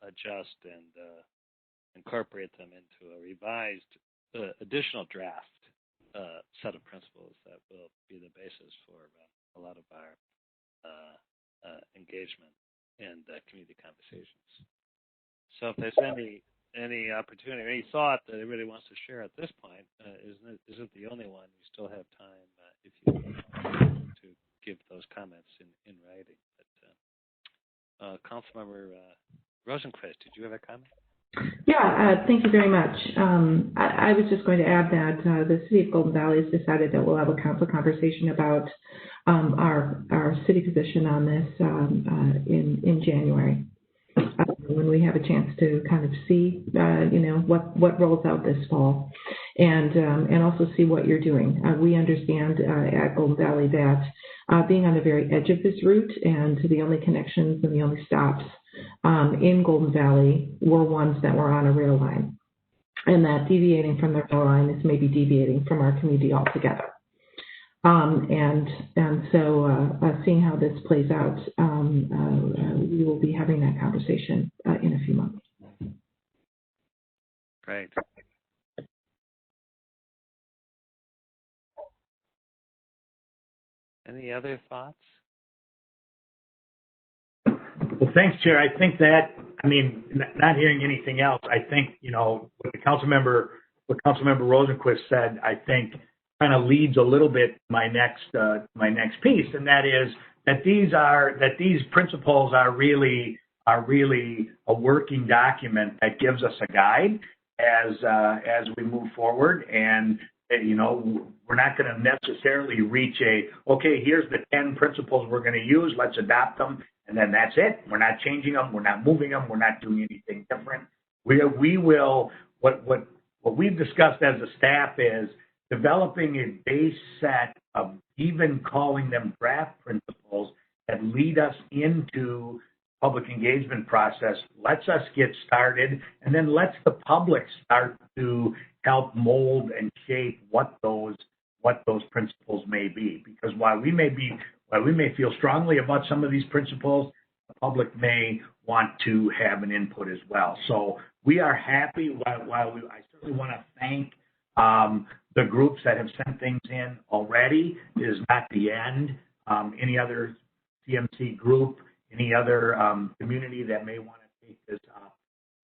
adjust and incorporate them into a revised additional draft set of principles that will be the basis for a lot of our engagement and community conversations. So if there's any opportunity, any thought that everybody wants to share at this point, isn't the only one. You still have time if you to give those comments in writing. But Councilmember Rosenquist, did you have a comment? Yeah, thank you very much. I was just going to add that the City of Golden Valley has decided that we'll have a council conversation about our city position on this in January, when we have a chance to kind of see, what rolls out this fall, and also see what you're doing. We understand at Golden Valley that being on the very edge of this route, and the only connections and the only stops in Golden Valley were ones that were on a rail line, and that deviating from the rail line is maybe deviating from our community altogether. And so seeing how this plays out, we will be having that conversation in a few months. Great. Any other thoughts? Well, thanks, Chair. I think that, not hearing anything else, I think, what Councilmember Rosenquist said, I think kind of leads a little bit my next piece, and that is that these principles are really a working document that gives us a guide as we move forward. And we're not going to necessarily reach okay, here's the 10 principles we're going to use, let's adopt them, and then that's it. We're not changing them, we're not moving them, we're not doing anything different. We will, what we've discussed as a staff is developing a base set of even calling them draft principles that lead us into public engagement process, lets us get started, and then lets the public start to help mold and shape what those principles may be. Because while we may feel strongly about some of these principles, the public may want to have an input as well. So we are happy. I certainly want to thank the groups that have sent things in already. It is not the end. Any other CMC group, any other community that may want to take this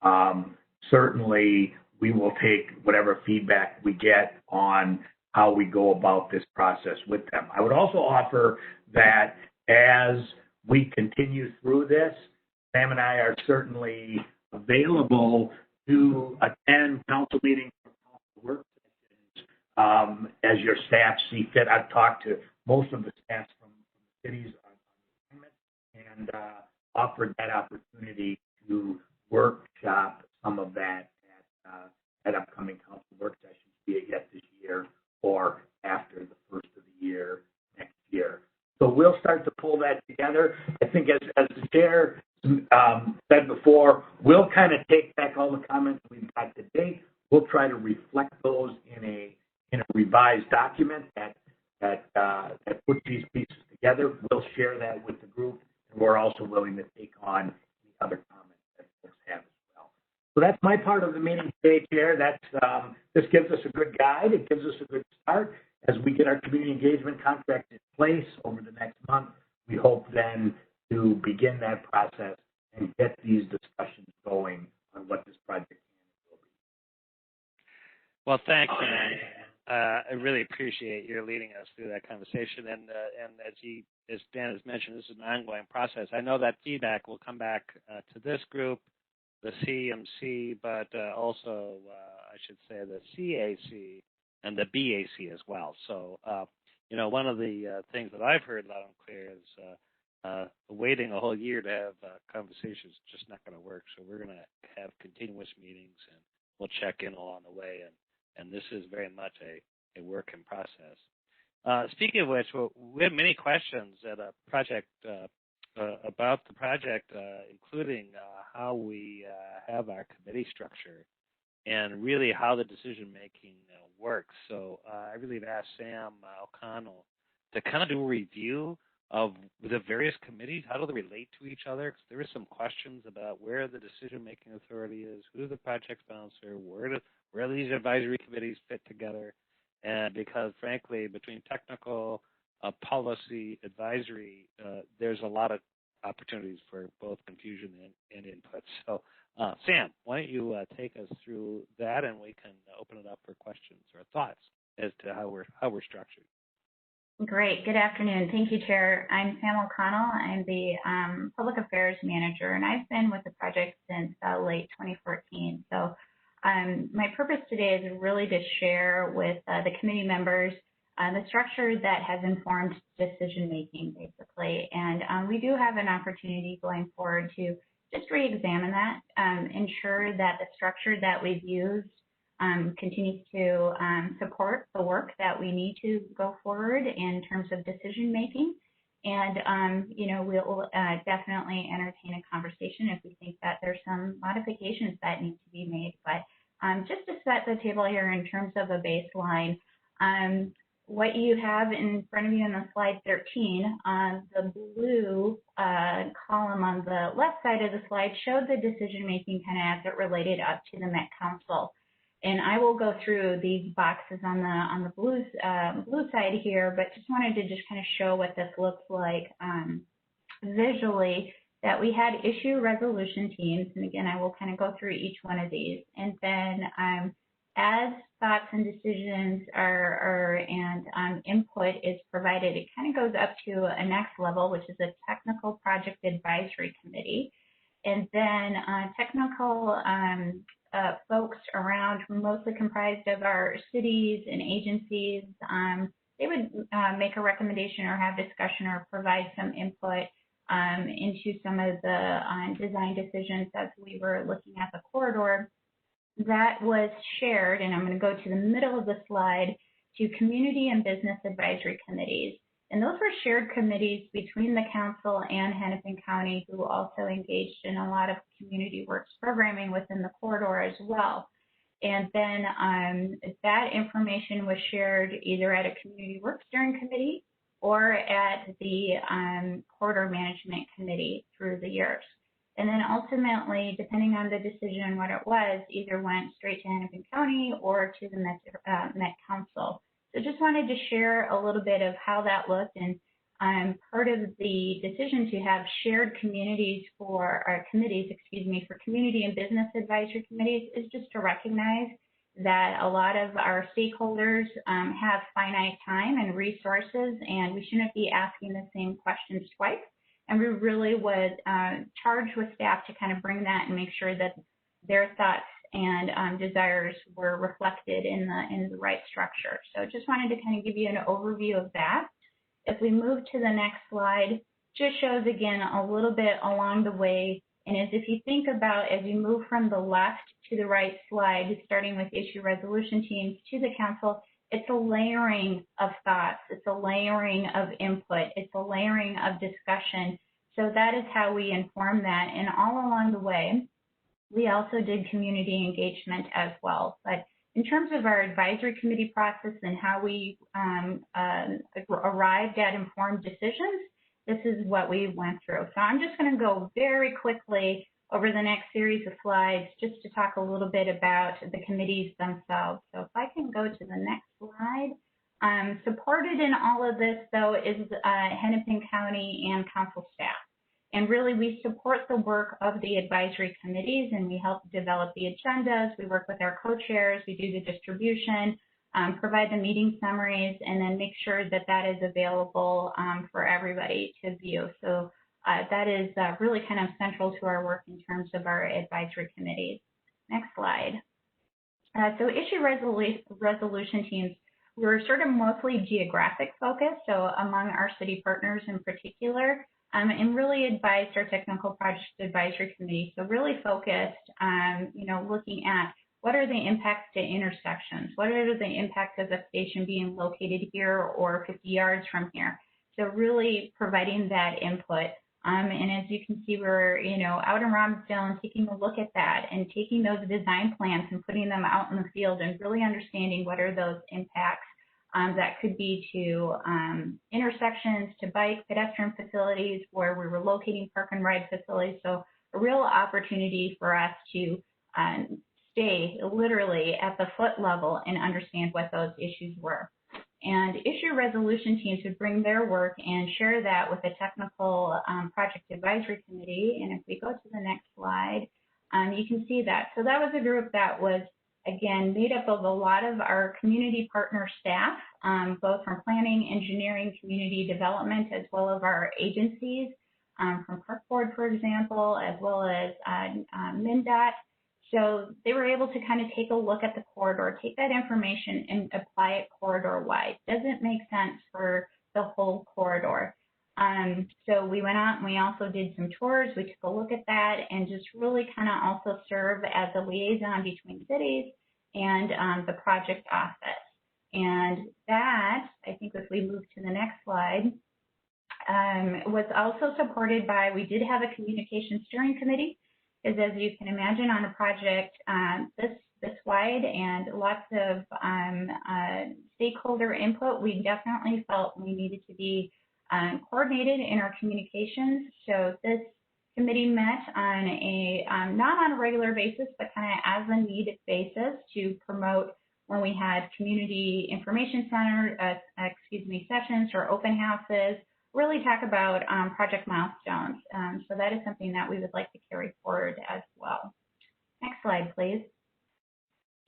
up, certainly we will take whatever feedback we get on how we go about this process with them. I would also offer that as we continue through this, Sam and I are certainly available to attend council meetings or council work sessions as your staff see fit. I've talked to most of the staff from cities on assignment and offered that opportunity to workshop some of that at upcoming council work sessions, be it yet this year or after the first of the year next year. So we'll start to pull that together. I think as the chair said before, we'll kind of take back all the comments we've got to date. We'll try to reflect those in a revised document that puts these pieces together. We'll share that with the group, and we're also willing to take on the other comments that folks have as well. So that's my part of the meeting today, Chair. This gives us a good guide. It gives us a good start. As we get our community engagement contract in place over the next month, we hope then to begin that process and get these discussions going on what this project can and will be. Well, thanks, Dan. I really appreciate your leading us through that conversation. And as Dan has mentioned, this is an ongoing process. I know that feedback will come back to this group, the CMC, but also, I should say, the CAC and the BAC as well. So, one of the things that I've heard loud and clear is waiting a whole year to have conversations is just not going to work. So we're going to have continuous meetings, and we'll check in along the way. And this is very much a work in process. Speaking of which, we have many questions at a project about the project, including how we have our committee structure and really how the decision-making works. So I really have asked Sam O'Connell to kind of do a review of the various committees. How do they relate to each other? Because there are some questions about where the decision-making authority is, who's the project sponsor, where these advisory committees fit together. And because, frankly, between technical, policy, advisory, there's a lot of opportunities for both confusion and input. So, Sam, why don't you take us through that, and we can open it up for questions or thoughts as to how we're structured. Great. Good afternoon. Thank you, Chair. I'm Sam O'Connell. I'm the Public Affairs Manager, and I've been with the project since late 2014. So my purpose today is really to share with the committee members the structure that has informed decision-making, basically. And we do have an opportunity going forward to just re-examine that, ensure that the structure that we've used continues to support the work that we need to go forward in terms of decision-making. And, we'll definitely entertain a conversation if we think that there's some modifications that need to be made. But just to set the table here in terms of a baseline, what you have in front of you on the slide 13, the blue column on the left side of the slide showed the decision-making kind of as it related up to the Met Council. And I will go through these boxes on the blue side here, but just wanted to just kind of show what this looks like visually, that we had issue resolution teams. And again, I will kind of go through each one of these. And then as thoughts and decisions and input is provided, it kind of goes up to a next level, which is a technical project advisory committee. And then technical folks around, mostly comprised of our cities and agencies, they would make a recommendation or have discussion or provide some input into some of the design decisions as we were looking at the corridor. That was shared, and I'm going to go to the middle of the slide, to community and business advisory committees. And those were shared committees between the council and Hennepin County, who also engaged in a lot of community works programming within the corridor as well. And then that information was shared either at a community works steering committee or at the Corridor Management Committee through the years. And then ultimately, depending on the decision and what it was, either went straight to Hennepin County or to the Met Council. So just wanted to share a little bit of how that looked, and part of the decision to have shared communities for our committees, for community and business advisory committees is just to recognize that a lot of our stakeholders have finite time and resources, and we shouldn't be asking the same questions twice. And we really would charge with staff to kind of bring that and make sure that their thoughts and desires were reflected in the right structure. So just wanted to kind of give you an overview of that. If we move to the next slide, just shows again a little bit along the way. And as if you think about as you move from the left to the right slide, starting with issue resolution teams to the council, it's a layering of thoughts, it's a layering of input, it's a layering of discussion. So that is how we inform that. And all along the way, we also did community engagement as well. But in terms of our advisory committee process and how we arrived at informed decisions, this is what we went through. So I'm just going to go very quickly over the next series of slides just to talk a little bit about the committees themselves. So if I can go to the next slide. Supported in all of this, though, is Hennepin County and council staff. And really, we support the work of the advisory committees, and we help develop the agendas. We work with our co-chairs. We do the distribution, provide the meeting summaries, and then make sure that that is available for everybody to view. So that is really kind of central to our work in terms of our advisory committees. Next slide. So issue resolution teams, we're sort of mostly geographic focused, so among our city partners in particular, and really advised our technical project advisory committee. So really focused on, looking at what are the impacts to intersections? What are the impacts of a station being located here or 50 yards from here? So really providing that input. And as you can see, we're, out in Robbinsdale taking a look at that and taking those design plans and putting them out in the field and really understanding what are those impacts that could be to intersections, to bike, pedestrian facilities, where we were locating park and ride facilities. So a real opportunity for us to stay literally at the foot level and understand what those issues were. And issue resolution teams would bring their work and share that with the technical project advisory committee. And if we go to the next slide, you can see that. So that was a group that was, again, made up of a lot of our community partner staff, both from planning, engineering, community development, as well as our agencies, from Park Board, for example, as well as MnDOT. So they were able to kind of take a look at the corridor, take that information and apply it corridor-wide. Does it make sense for the whole corridor? So we went out and we also did some tours. We took a look at that and just really kind of also serve as a liaison between cities and the project office. And that, I think if we move to the next slide, was also supported by, we did have a communication steering committee, because as you can imagine on a project this wide and lots of stakeholder input, we definitely felt we needed to be coordinated in our communications. So this committee met on a, not on a regular basis, but kind of as a need basis to promote when we had community information center, sessions or open houses, really talk about project milestones. So that is something that we would like to carry forward as well. Next slide, please.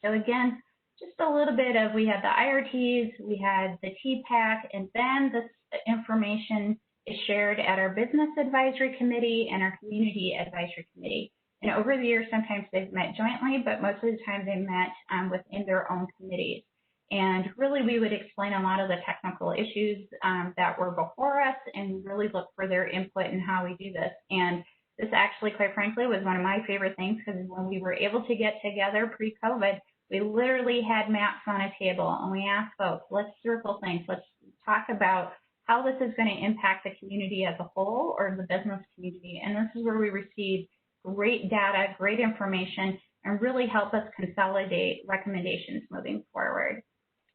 So again, just a little bit of, we had the IRTs, we had the TPAC, and then this information is shared at our business advisory committee and our community advisory committee. And over the years, sometimes they've met jointly, but most of the time they met within their own committees. And really, we would explain a lot of the technical issues that were before us and really look for their input in how we do this. And this actually, quite frankly, was one of my favorite things, because when we were able to get together pre-COVID, we literally had maps on a table and we asked folks, let's circle things, let's talk about how this is going to impact the community as a whole or the business community. And this is where we received great data, great information, and really help us consolidate recommendations moving forward.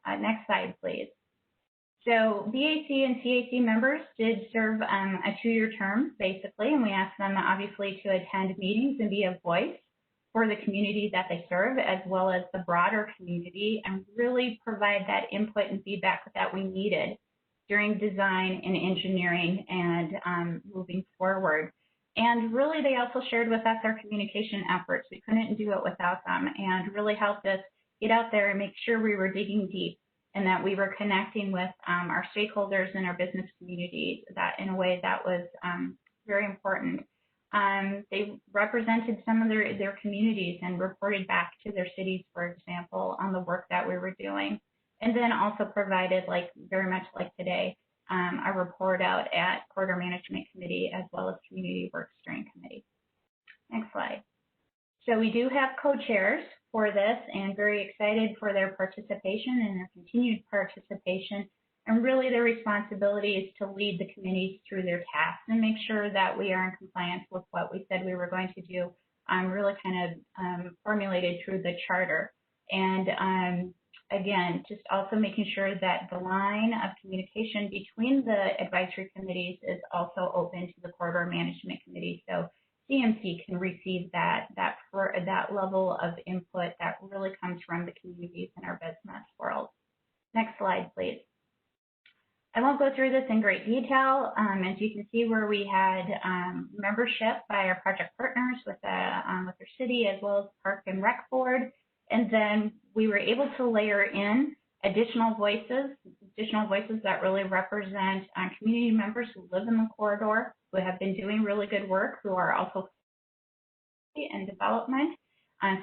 Next slide, please. So BAC and CAC members did serve a 2-year term, basically, and we asked them, obviously, to attend meetings and be a voice for the community that they serve, as well as the broader community, and really provide that input and feedback that we needed during design and engineering and moving forward. And really, they also shared with us our communication efforts. We couldn't do it without them, and really helped us get out there and make sure we were digging deep and that we were connecting with our stakeholders and our business communities that in a way that was very important. They represented some of their communities and reported back to their cities, for example, on the work that we were doing. And then also provided, like very much like today, a report out at Corridor Management Committee as well as Community Work Steering Committee. Next slide. So we do have co-chairs for this, and very excited for their participation and their continued participation. And really their responsibility is to lead the committees through their tasks and make sure that we are in compliance with what we said we were going to do, really kind of formulated through the charter. And again, just also making sure that the line of communication between the advisory committees is also open to the Corridor Management Committee. So CMC can receive that level of input that really comes from the communities in our business world. Next slide, please. I won't go through this in great detail. As you can see, where we had membership by our project partners with their city as well as Park and Rec Board, and then we were able to layer in additional voices that really represent community members who live in the corridor, who have been doing really good work, who are also in development.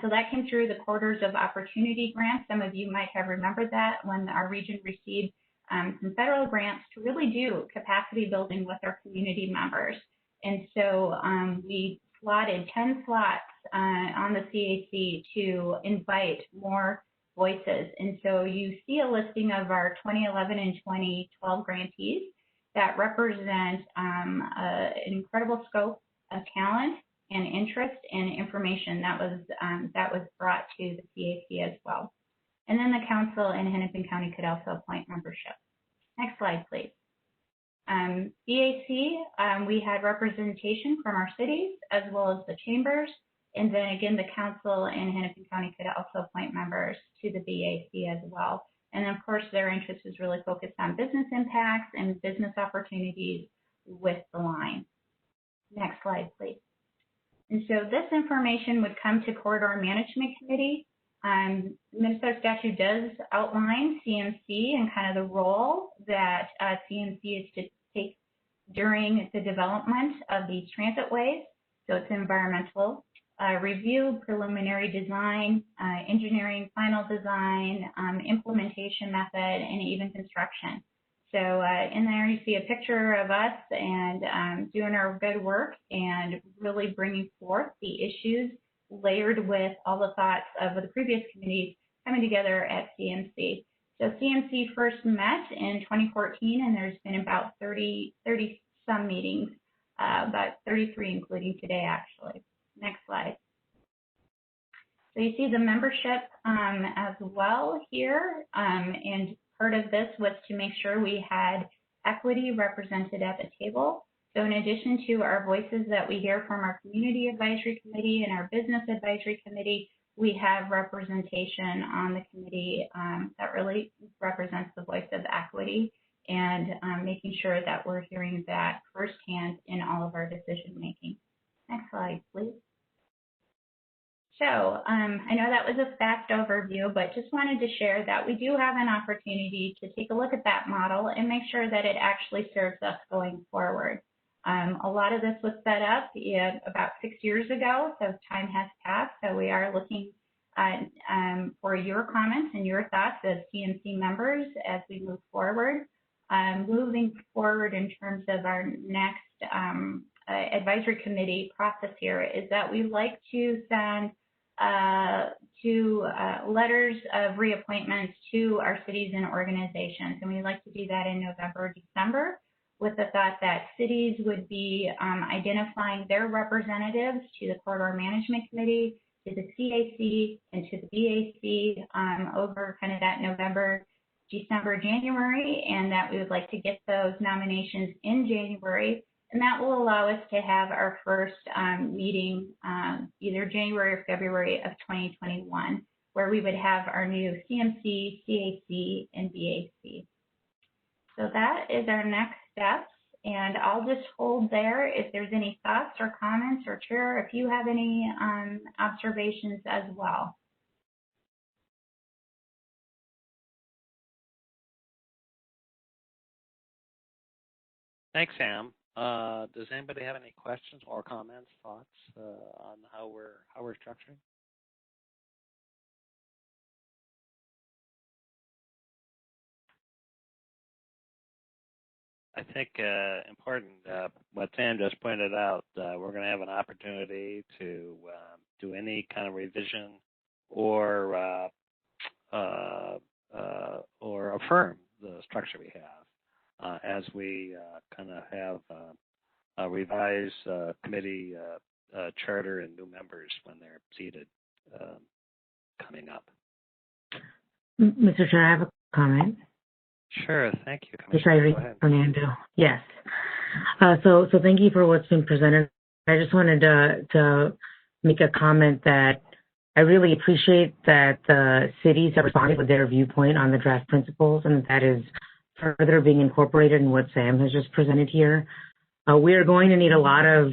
So that came through the Corridors of Opportunity grant. Some of you might have remembered that when our region received some federal grants to really do capacity building with our community members. And so we slotted 10 slots on the CAC to invite more voices. And so you see a listing of our 2011 and 2012 grantees that represent an incredible scope of talent and interest and information that was brought to the CAC as well. And then the council in Hennepin County could also appoint membership. Next slide, please. BAC, we had representation from our cities as well as the chambers. And then again, the council in Hennepin County could also appoint members to the BAC as well. And of course, their interest is really focused on business impacts and business opportunities with the line. Next slide, please. And so this information would come to Corridor Management Committee. Minnesota statute does outline CMC and kind of the role that CMC is to take during the development of these transitways. So it's environmental review, preliminary design, engineering, final design, implementation method, and even construction. So in there you see a picture of us and doing our good work and really bringing forth the issues layered with all the thoughts of the previous committees coming together at CMC. So CMC first met in 2014, and there's been about 30 some meetings, about 33 including today actually. Next slide. So you see the membership as well here, and part of this was to make sure we had equity represented at the table. So in addition to our voices that we hear from our Community Advisory Committee and our Business Advisory Committee, we have representation on the committee that really represents the voice of equity and making sure that we're hearing that firsthand in all of our decision making. Next slide, please. So I know that was a fast overview, but just wanted to share that we do have an opportunity to take a look at that model and make sure that it actually serves us going forward. A lot of this was set up about 6 years ago, so time has passed. So we are looking at, for your comments and your thoughts as CMC members as we move forward. Moving forward in terms of our next advisory committee process here is that we like to send letters of reappointments to our cities and organizations, and we like to do that in November, December, with the thought that cities would be identifying their representatives to the Corridor Management Committee, to the CAC, and to the BAC over kind of that November December, January, and that we would like to get those nominations in January. And that will allow us to have our first meeting either January or February of 2021, where we would have our new CMC, CAC, and BAC. So that is our next steps. And I'll just hold there if there's any thoughts or comments, or Chair, if you have any observations as well. Thanks, Sam. Does anybody have any questions or comments, thoughts on how we're structuring? I think important, what Sam just pointed out, we're going to have an opportunity to do any kind of revision or affirm the structure we have as we kind of have a revised committee charter and new members when they're seated coming up. Mr. Chair, I have a comment. Sure, thank you, Commissioner. Fernando. Yes. So thank you for what's been presented. I just wanted to make a comment that I really appreciate that the cities have responded with their viewpoint on the draft principles, and that is further being incorporated in what Sam has just presented here. We are going to need a lot of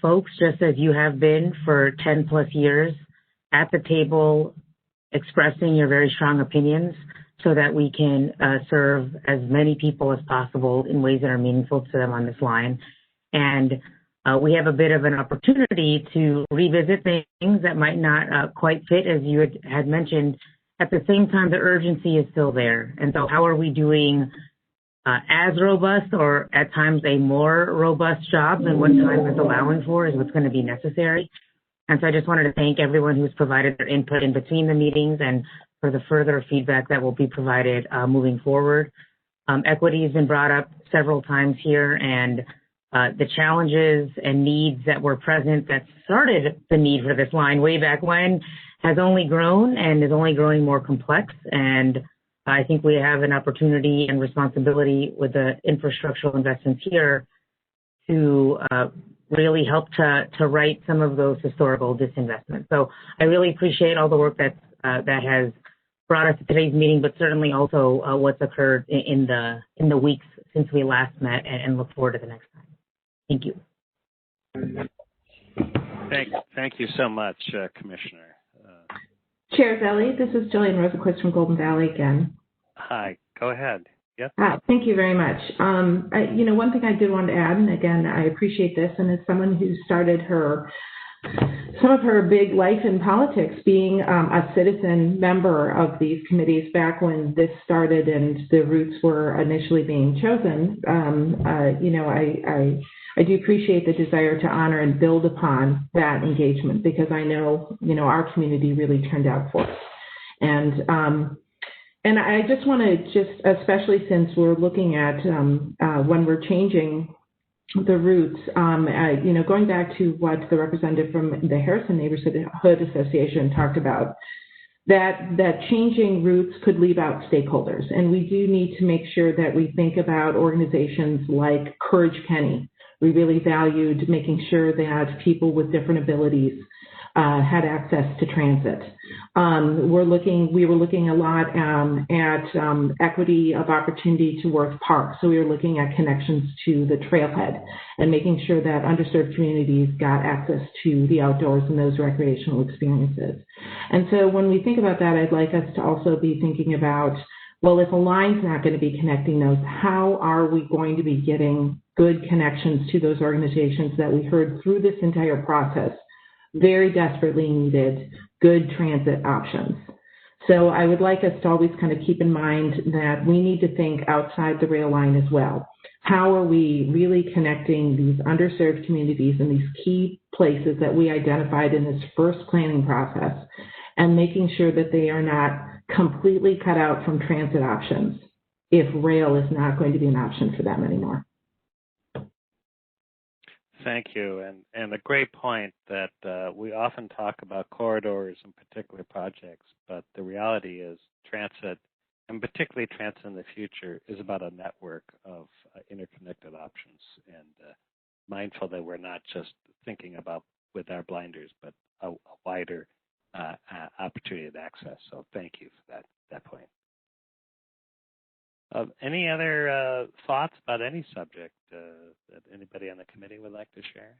folks, just as you have been for 10 plus years, at the table expressing your very strong opinions, so that we can serve as many people as possible in ways that are meaningful to them on this line. And we have a bit of an opportunity to revisit things that might not quite fit, as you had mentioned. At the same time, the urgency is still there. And so how are we doing as robust, or at times a more robust job than what time is allowing for, is what's going to be necessary. And so I just wanted to thank everyone who's provided their input in between the meetings and for the further feedback that will be provided moving forward. Equity has been brought up several times here, and the challenges and needs that were present that started the need for this line way back when has only grown and is only growing more complex. And I think we have an opportunity and responsibility with the infrastructural investments here to really help to right some of those historical disinvestments. So I really appreciate all the work that has brought us to today's meeting, but certainly also what's occurred in the weeks since we last met, and look forward to the next time. Thank you. Thank you so much, Commissioner. Chair Zelli, this is Jillian Rosenquist from Golden Valley again. Hi, go ahead. Yep. Thank you very much. One thing I did want to add, and again, I appreciate this, and as someone who started some of her big life in politics, being a citizen member of these committees back when this started and the routes were initially being chosen, I do appreciate the desire to honor and build upon that engagement, because I know, our community really turned out for us. And I just want to especially since we're looking at when we're changing the routes, going back to what the representative from the Harrison Neighborhood Association talked about, that changing routes could leave out stakeholders. And we do need to make sure that we think about organizations like Courage Kenny. We really valued making sure that people with different abilities had access to transit. We were looking a lot at equity of opportunity to Worth Park. So we were looking at connections to the trailhead and making sure that underserved communities got access to the outdoors and those recreational experiences. And so when we think about that, I'd like us to also be thinking about, well, if a line's not going to be connecting those, how are we going to be getting good connections to those organizations that we heard through this entire process very desperately needed good transit options? So I would like us to always kind of keep in mind that we need to think outside the rail line as well. How are we really connecting these underserved communities in these key places that we identified in this first planning process, and making sure that they are not completely cut out from transit options if rail is not going to be an option for them anymore? Thank you, and a great point that we often talk about corridors and particular projects, but the reality is transit and particularly Transcend the Future, is about a network of interconnected options, and mindful that we're not just thinking about with our blinders, but a wider opportunity of access. So thank you for that point. Any other thoughts about any subject that anybody on the committee would like to share?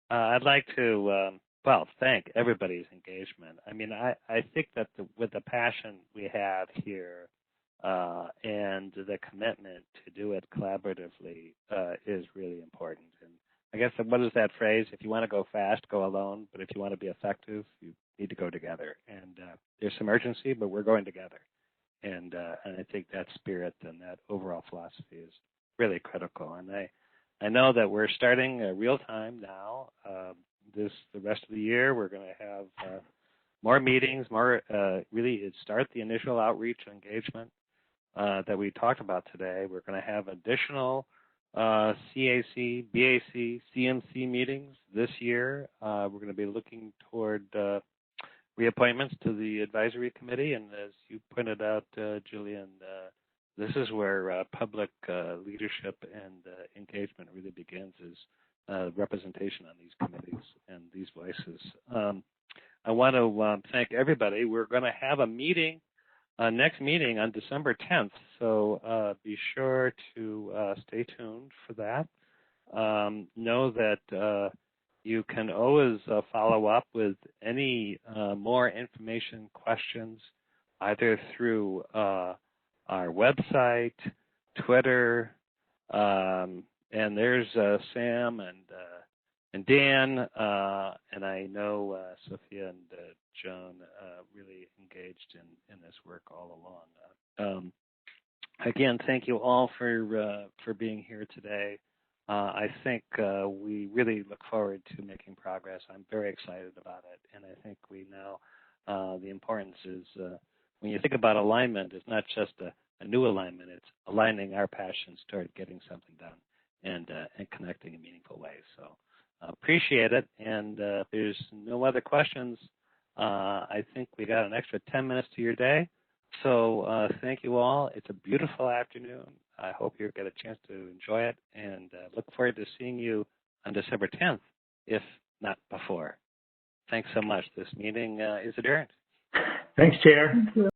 I'd like to, thank everybody's engagement. I mean, I think that with the passion we have here and the commitment to do it collaboratively is really important. And I guess, what is that phrase? If you want to go fast, go alone. But if you want to be effective, you need to go together. And there's some urgency, but we're going together. And I think that spirit and that overall philosophy is really critical. And I know that we're starting real time now. The rest of the year, we're going to have more meetings, really start the initial outreach engagement that we talked about today. We're going to have additional CAC, BAC, CMC meetings this year. We're going to be looking toward reappointments to the advisory committee, and as you pointed out, Julian, this is where public leadership and engagement really begins, is representation on these committees and these voices. I want to thank everybody. We're going to have a meeting, next meeting on December 10th, so be sure to stay tuned for that. Know that you can always follow up with any more information, questions, either through our website, Twitter, and there's Sam and Dan, and I know Sophia and Joan really engaged in this work all along. Again, thank you all for being here today. I think we really look forward to making progress. I'm very excited about it, and I think we know the importance is when you think about alignment, it's not just a new alignment, it's aligning our passions toward getting something done and connecting in meaningful ways. So appreciate it, and if there's no other questions, I think we got an extra 10 minutes to your day. So thank you all. It's a beautiful afternoon. I hope you get a chance to enjoy it, and look forward to seeing you on December 10th, if not before. Thanks so much. This meeting is adjourned. Thanks, Chair.